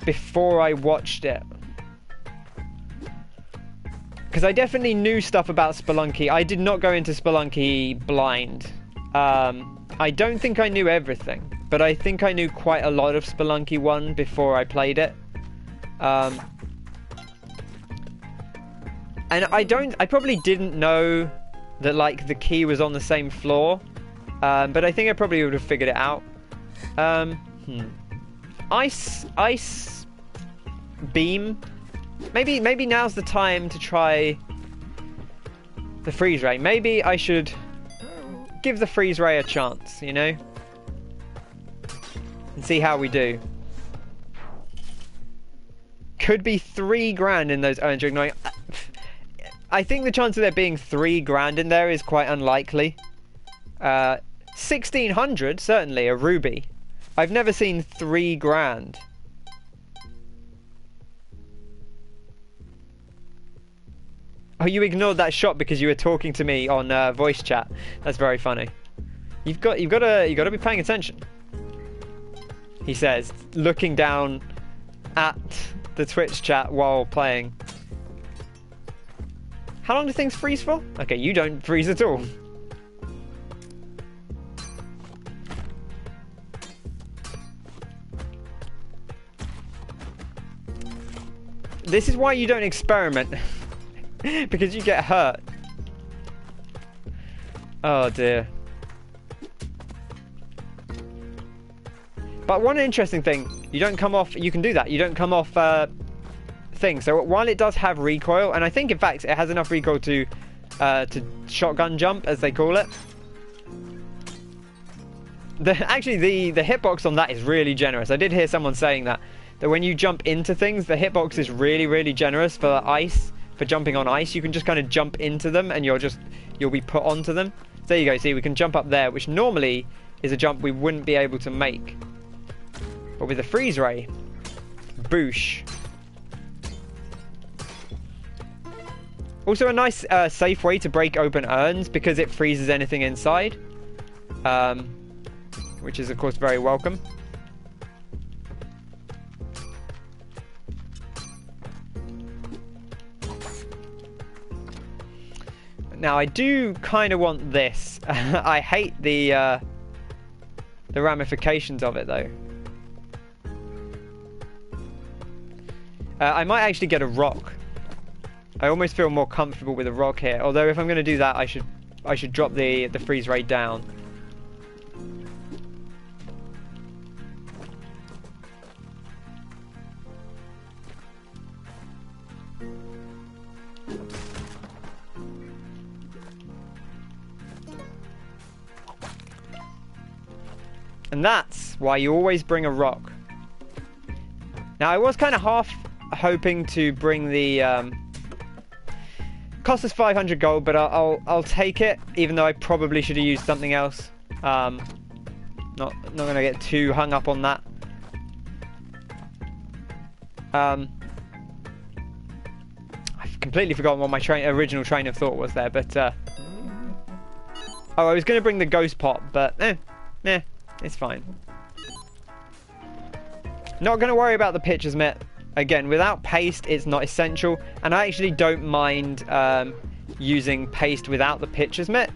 before I watched it. Because I definitely knew stuff about Spelunky. I did not go into Spelunky blind. I don't think I knew everything, but I think I knew quite a lot of Spelunky 1 before I played it. And I probably didn't know that like the key was on the same floor, but I think I probably would have figured it out. Ice beam. Maybe now's the time to try the freeze ray. Maybe I should give the freeze ray a chance, you know, and see how we do. Could be 3 grand in those urns. I think the chance of there being 3 grand in there is quite unlikely. 1600, certainly, a ruby. I've never seen 3 grand. Oh, you ignored that shot because you were talking to me on voice chat. That's very funny. You've got to be paying attention. He says, looking down at the Twitch chat while playing. How long do things freeze for? Okay, you don't freeze at all. This is why you don't experiment. Because you get hurt. Oh dear. But one interesting thing, you don't come off, you can do that, you don't come off thing. So while it does have recoil, and I think in fact it has enough recoil to shotgun jump, as they call it. Actually the hitbox on that is really generous. I did hear someone saying that when you jump into things, the hitbox is really, really generous for ice. for jumping on ice. You can just kind of jump into them and you'll be put onto them. There you go, see, we can jump up there, which normally is a jump we wouldn't be able to make. But with the freeze ray, boosh. Also a nice safe way to break open urns because it freezes anything inside. Which is of course very welcome. Now I do kind of want this. I hate the ramifications of it though. I might actually get a rock. I almost feel more comfortable with a rock here. Although if I'm going to do that, I should drop the freeze rate down. And that's why you always bring a rock. Now I was kind of half hoping to bring the cost us 500 gold, but I'll take it, even though I probably should have used something else. Not gonna get too hung up on that. I've completely forgotten what my original train of thought was there, but oh, I was gonna bring the ghost pot, but it's fine. Not going to worry about the pitcher's mitt. Again, without paste, it's not essential. And I actually don't mind using paste without the pitcher's mitt.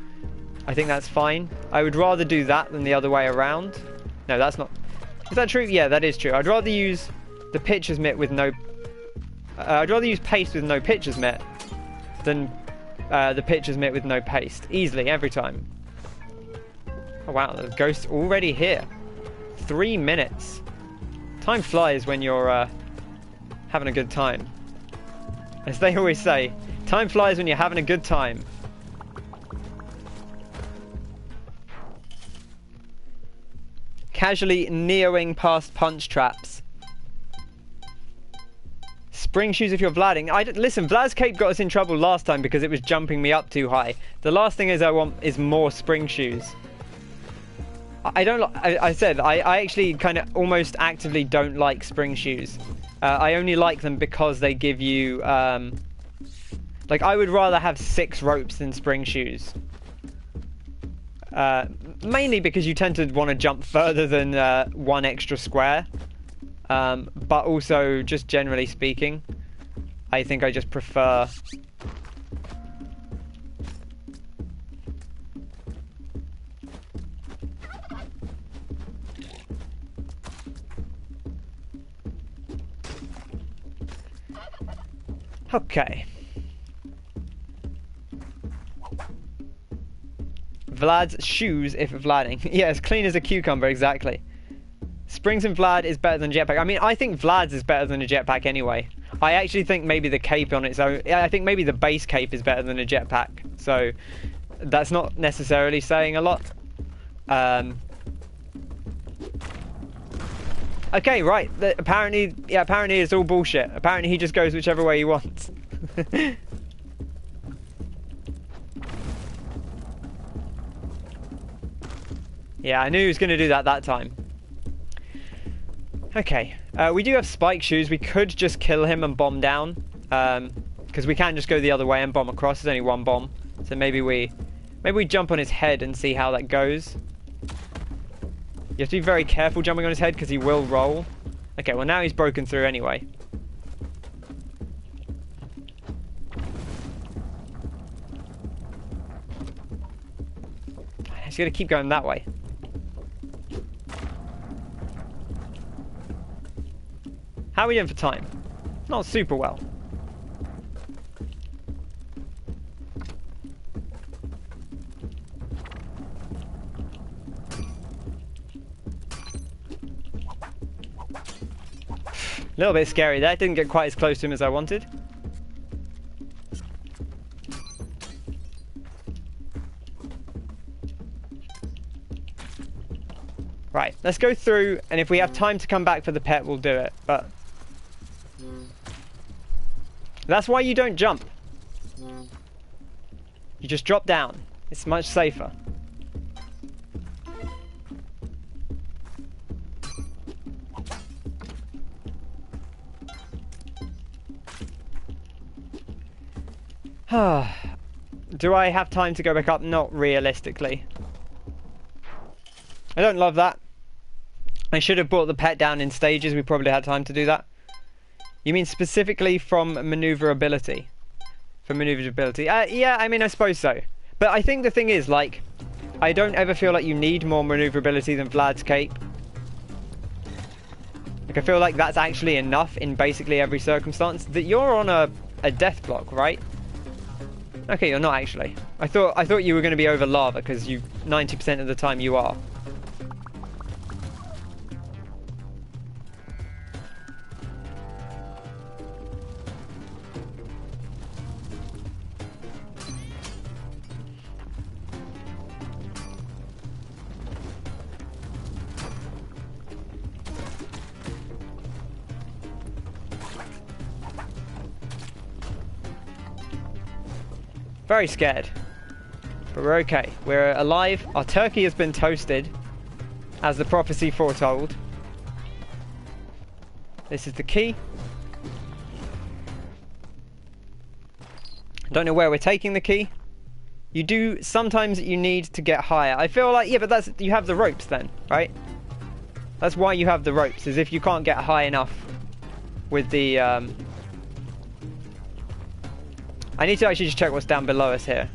I think that's fine. I would rather do that than the other way around. No, that's not... Is that true? Yeah, that is true. I'd rather use the pitcher's mitt with no... I'd rather use paste with no pitcher's mitt than the pitcher's mitt with no paste. Easily, every time. Oh wow, the ghost's already here. 3 minutes. Time flies when you're having a good time. As they always say, time flies when you're having a good time. Casually neoing past punch traps. Spring shoes if you're Vlading. Listen, Vlad's cape got us in trouble last time because it was jumping me up too high. The last thing I want is more spring shoes. I said I actually kind of almost actively don't like spring shoes. I only like them because they give you like I would rather have 6 ropes than spring shoes. Mainly because you tend to want to jump further than 1 extra square. But also just generally speaking, I think I just prefer okay. Vlad's shoes if Vlading. Yeah, as clean as a cucumber, exactly. Springs and Vlad is better than jetpack. I mean, I think Vlad's is better than a jetpack anyway. I actually think maybe the cape on its own... I think maybe the base cape is better than a jetpack. So, that's not necessarily saying a lot. Okay, right. Apparently it's all bullshit. Apparently he just goes whichever way he wants. Yeah, I knew he was going to do that time. Okay, we do have spike shoes. We could just kill him and bomb down. Because we can just go the other way and bomb across. There's only 1 bomb. So maybe we jump on his head and see how that goes. You have to be very careful jumping on his head because he will roll. Okay, well now he's broken through anyway. He's going to keep going that way. How are we doing for time? Not super well. A little bit scary there. Didn't get quite as close to him as I wanted. Right, let's go through, and if we have time to come back for the pet, we'll do it. But That's why you don't jump. You just drop down. It's much safer. Do I have time to go back up? Not realistically. I don't love that. I should have brought the pet down in stages. We probably had time to do that. You mean specifically from maneuverability? For maneuverability? Yeah, I mean, I suppose so. But I think the thing is, like, I don't ever feel like you need more maneuverability than Vlad's cape. Like, I feel like that's actually enough in basically every circumstance. That you're on a death block, right? Okay, you're not actually. I thought you were going to be over lava because you 90% of the time you are. Very scared. But we're okay. We're alive. Our turkey has been toasted, as the prophecy foretold. This is the key. Don't know where we're taking the key. You do, sometimes you need to get higher. I feel like, yeah, but that's, you have the ropes then, right? That's why you have the ropes, is if you can't get high enough with the, I need to actually just check what's down below us here.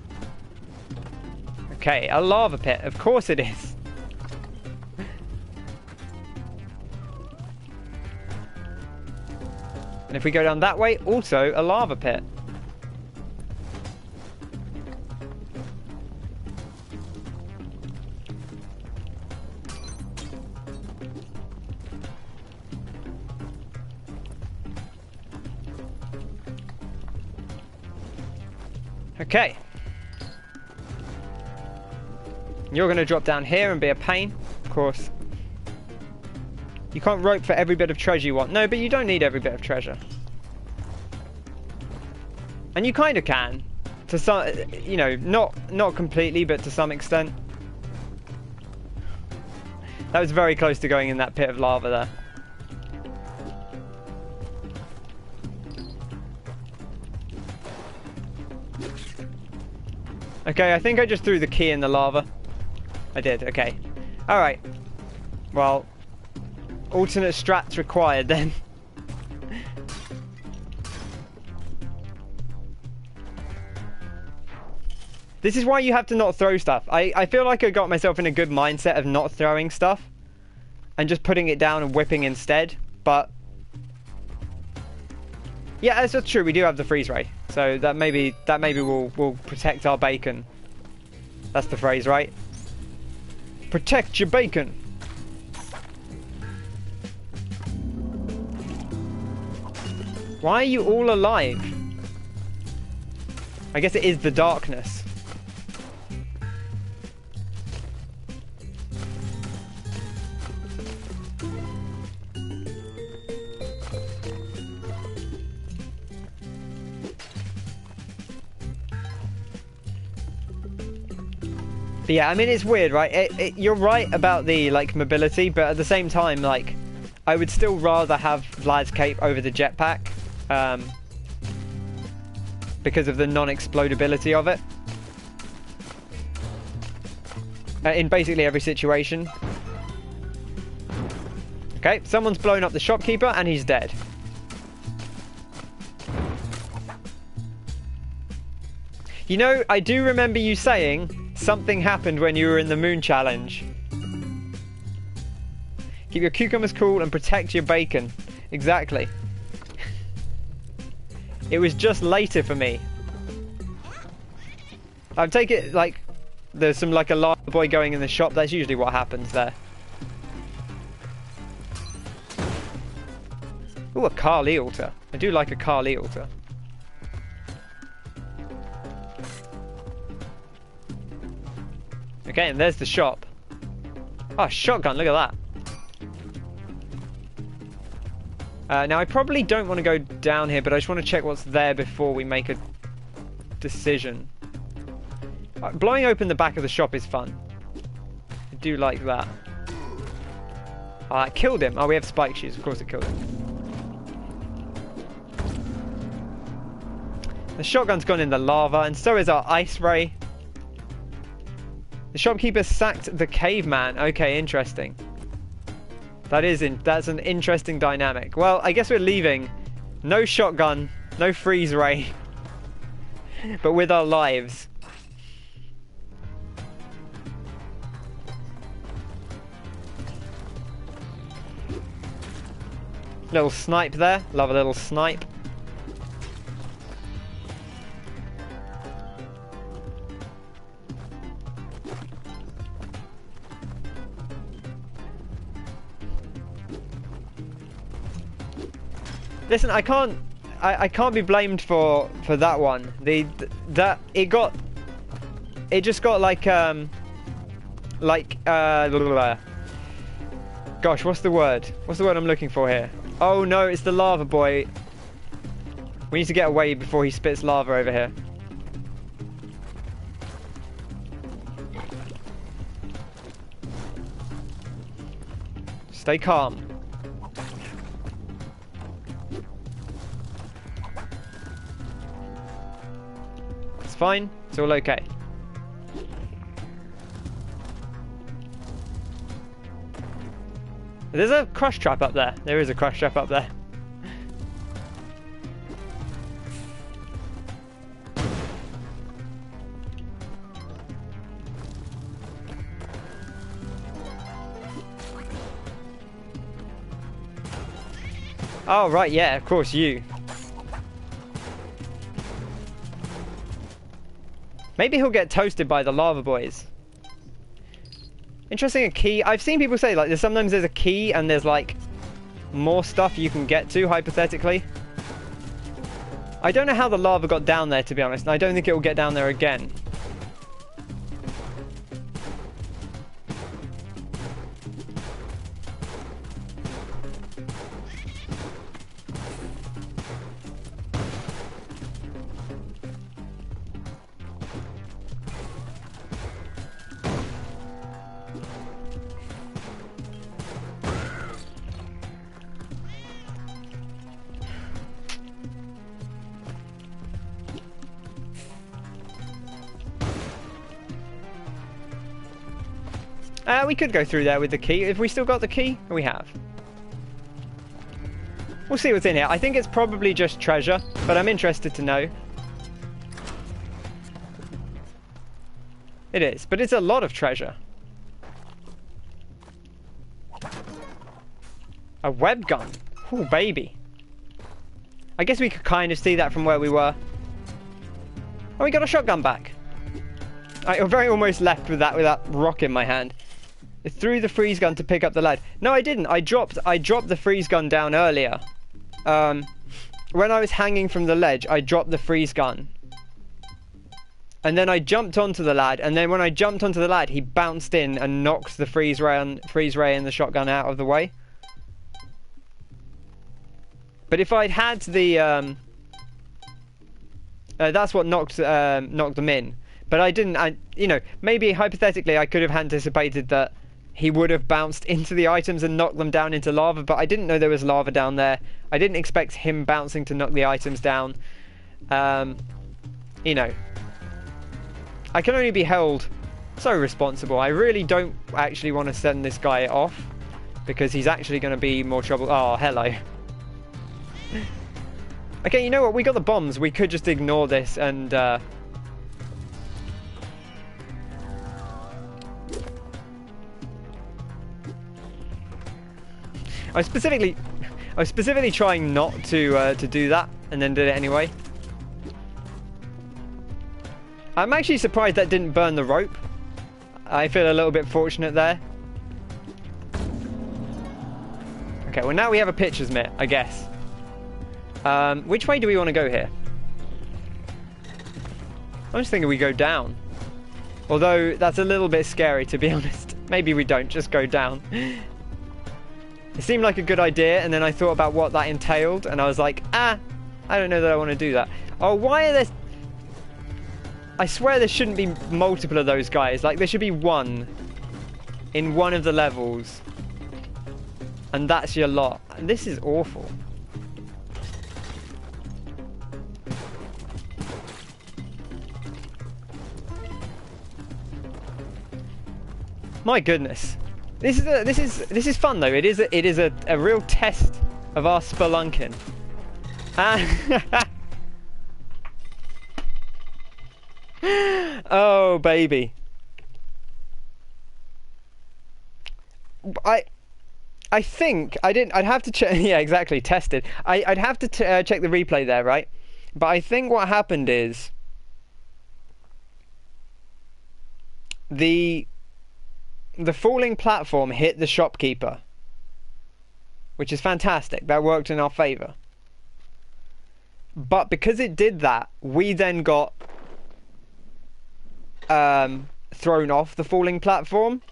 Okay, a lava pit. Of course it is. And if we go down that way, also a lava pit. Okay. You're going to drop down here and be a pain, of course. You can't rope for every bit of treasure you want. No, but you don't need every bit of treasure. And you kind of can. To some, you know, not completely, but to some extent. That was very close to going in that pit of lava there. Okay, I think I just threw the key in the lava. I did, okay. Alright. Well, alternate strats required then. This is why you have to not throw stuff. I feel like I got myself in a good mindset of not throwing stuff and just putting it down and whipping instead, but yeah, that's just true. We do have the freeze ray, so that maybe will protect our bacon. That's the phrase, right? Protect your bacon. Why are you all alive? I guess it is the darkness. But yeah, I mean, it's weird, right? You're right about the, like, mobility, but at the same time, like, I would still rather have Vlad's cape over the jetpack, because of the non-explodability of it. In basically every situation. Okay, someone's blown up the shopkeeper, and he's dead. You know, I do remember you saying something happened when you were in the moon challenge. Keep your cucumbers cool and protect your bacon. Exactly. It was just later for me. I take it like there's some like a lava boy going in the shop. That's usually what happens there. Ooh, a Kali altar. I do like a Kali altar. Okay, and there's the shop. Oh, shotgun, look at that. Now, I probably don't want to go down here, but I just want to check what's there before we make a decision. Blowing open the back of the shop is fun. I do like that. It killed him. Oh, we have spike shoes. Of course it killed him. The shotgun's gone in the lava, and so is our ice ray. The shopkeeper sacked the caveman. Okay, interesting. That's an interesting dynamic. Well, I guess we're leaving. No shotgun, no freeze ray, but with our lives. Little snipe there. Love a little snipe. Listen, I can't be blamed for that one. It just got like gosh, what's the word? What's the word I'm looking for here? Oh no, it's the lava boy. We need to get away before he spits lava over here. Stay calm. It's fine. It's all okay. There's a crush trap up there. There is a crush trap up there. Oh, right, yeah, of course, you. Maybe he'll get toasted by the lava boys. Interesting, a key. I've seen people say, like, sometimes there's a key and there's, like, more stuff you can get to, hypothetically. I don't know how the lava got down there, to be honest, and I don't think it will get down there again. We could go through there with the key. If we still got the key, we have. We'll see what's in here. I think it's probably just treasure, but I'm interested to know. It is, but it's a lot of treasure. A web gun. Oh, baby. I guess we could kind of see that from where we were. Oh, we got a shotgun back. I very almost left with that rock in my hand. I threw the freeze gun to pick up the lad. No, I didn't. I dropped the freeze gun down earlier. When I was hanging from the ledge, I dropped the freeze gun. And then I jumped onto the lad, and then when I jumped onto the lad, he bounced in and knocked the freeze ray and the shotgun out of the way. But if I'd had the that's what knocked them in. But I didn't. You know, maybe hypothetically I could have anticipated that he would have bounced into the items and knocked them down into lava, but I didn't know there was lava down there. I didn't expect him bouncing to knock the items down. You know, I can only be held so responsible. I really don't actually want to send this guy off because he's actually going to be more trouble. Oh, hello. Okay, you know what? We got the bombs. We could just ignore this and I was specifically trying not to do that, and then did it anyway. I'm actually surprised that didn't burn the rope. I feel a little bit fortunate there. Okay, well now we have a pitcher's mitt, I guess. Which way do we want to go here? I'm just thinking we go down. Although that's a little bit scary, to be honest. Maybe we don't, just go down. It seemed like a good idea, and then I thought about what that entailed, and I was like, I don't know that I want to do that. Oh, why are there... I swear there shouldn't be multiple of those guys. Like, there should be one in one of the levels. And that's your lot. And this is awful. My goodness. This is fun though. It is a real test of our spelunking. Oh baby. I think I'd have to check. Yeah, exactly. Tested. I'd have to check the replay there, right? But I think what happened is the falling platform hit the shopkeeper, which is fantastic. That worked in our favor. But because it did that, we then got thrown off the falling platform,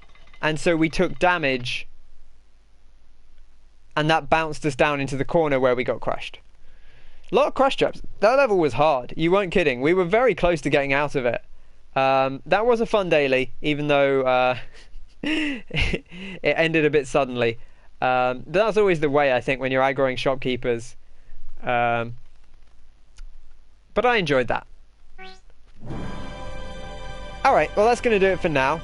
and so we took damage, and that bounced us down into the corner where we got crushed. A lot of crush traps. That level was hard. You weren't kidding. We were very close to getting out of it. That was a fun daily, even though it ended a bit suddenly. That's always the way, I think, when you're aggroing shopkeepers. But I enjoyed that. Alright, well that's going to do it for now.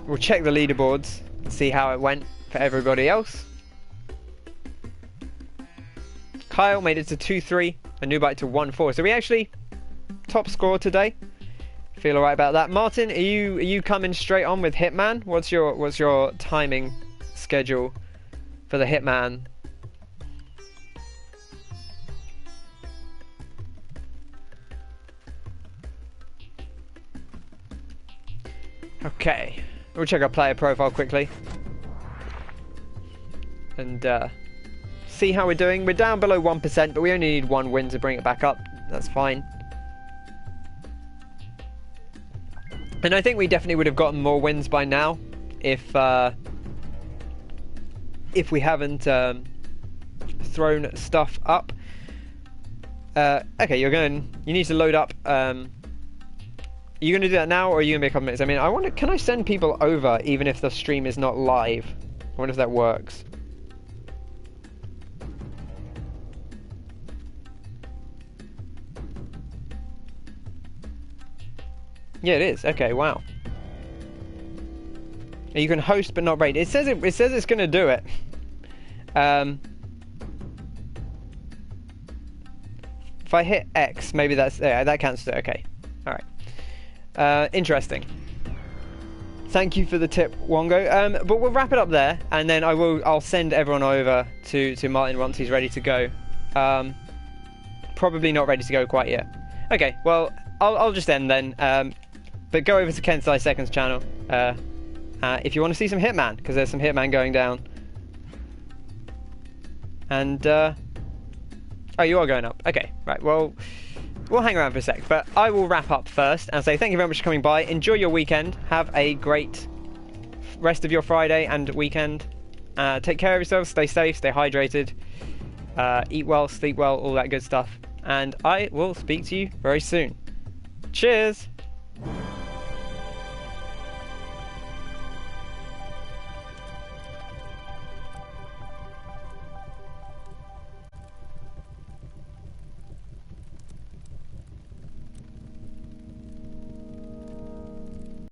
We'll check the leaderboards and see how it went for everybody else. Kyle made it to 2-3, and Nubite to 1-4. So we actually top score today. Feel alright about that. Martin, are you coming straight on with Hitman? What's your timing schedule for the Hitman? Okay, we'll check our player profile quickly and see how we're doing. We're down below 1%, but we only need 1 win to bring it back up. That's fine. And I think we definitely would have gotten more wins by now if we haven't thrown stuff up. Okay, you need to load up. Are you going to do that now, or are you going to be a couple minutes? I mean, I wonder, can I send people over even if the stream is not live? I wonder if that works. Yeah, it is. Okay, wow. You can host but not rate. It says it's going to do it. If I hit X, maybe that cancels it. Okay. All right. Interesting. Thank you for the tip, Wongo. But we'll wrap it up there, and then I'll send everyone over to Martin once he's ready to go. Probably not ready to go quite yet. Okay, well I'll just end then. But go over to Ken's Live Seconds channel if you want to see some Hitman, because there's some Hitman going down. And oh, you are going up. Okay, right. Well, we'll hang around for a sec, but I will wrap up first and say thank you very much for coming by. Enjoy your weekend. Have a great rest of your Friday and weekend. Take care of yourselves. Stay safe. Stay hydrated. Eat well. Sleep well. All that good stuff. And I will speak to you very soon. Cheers.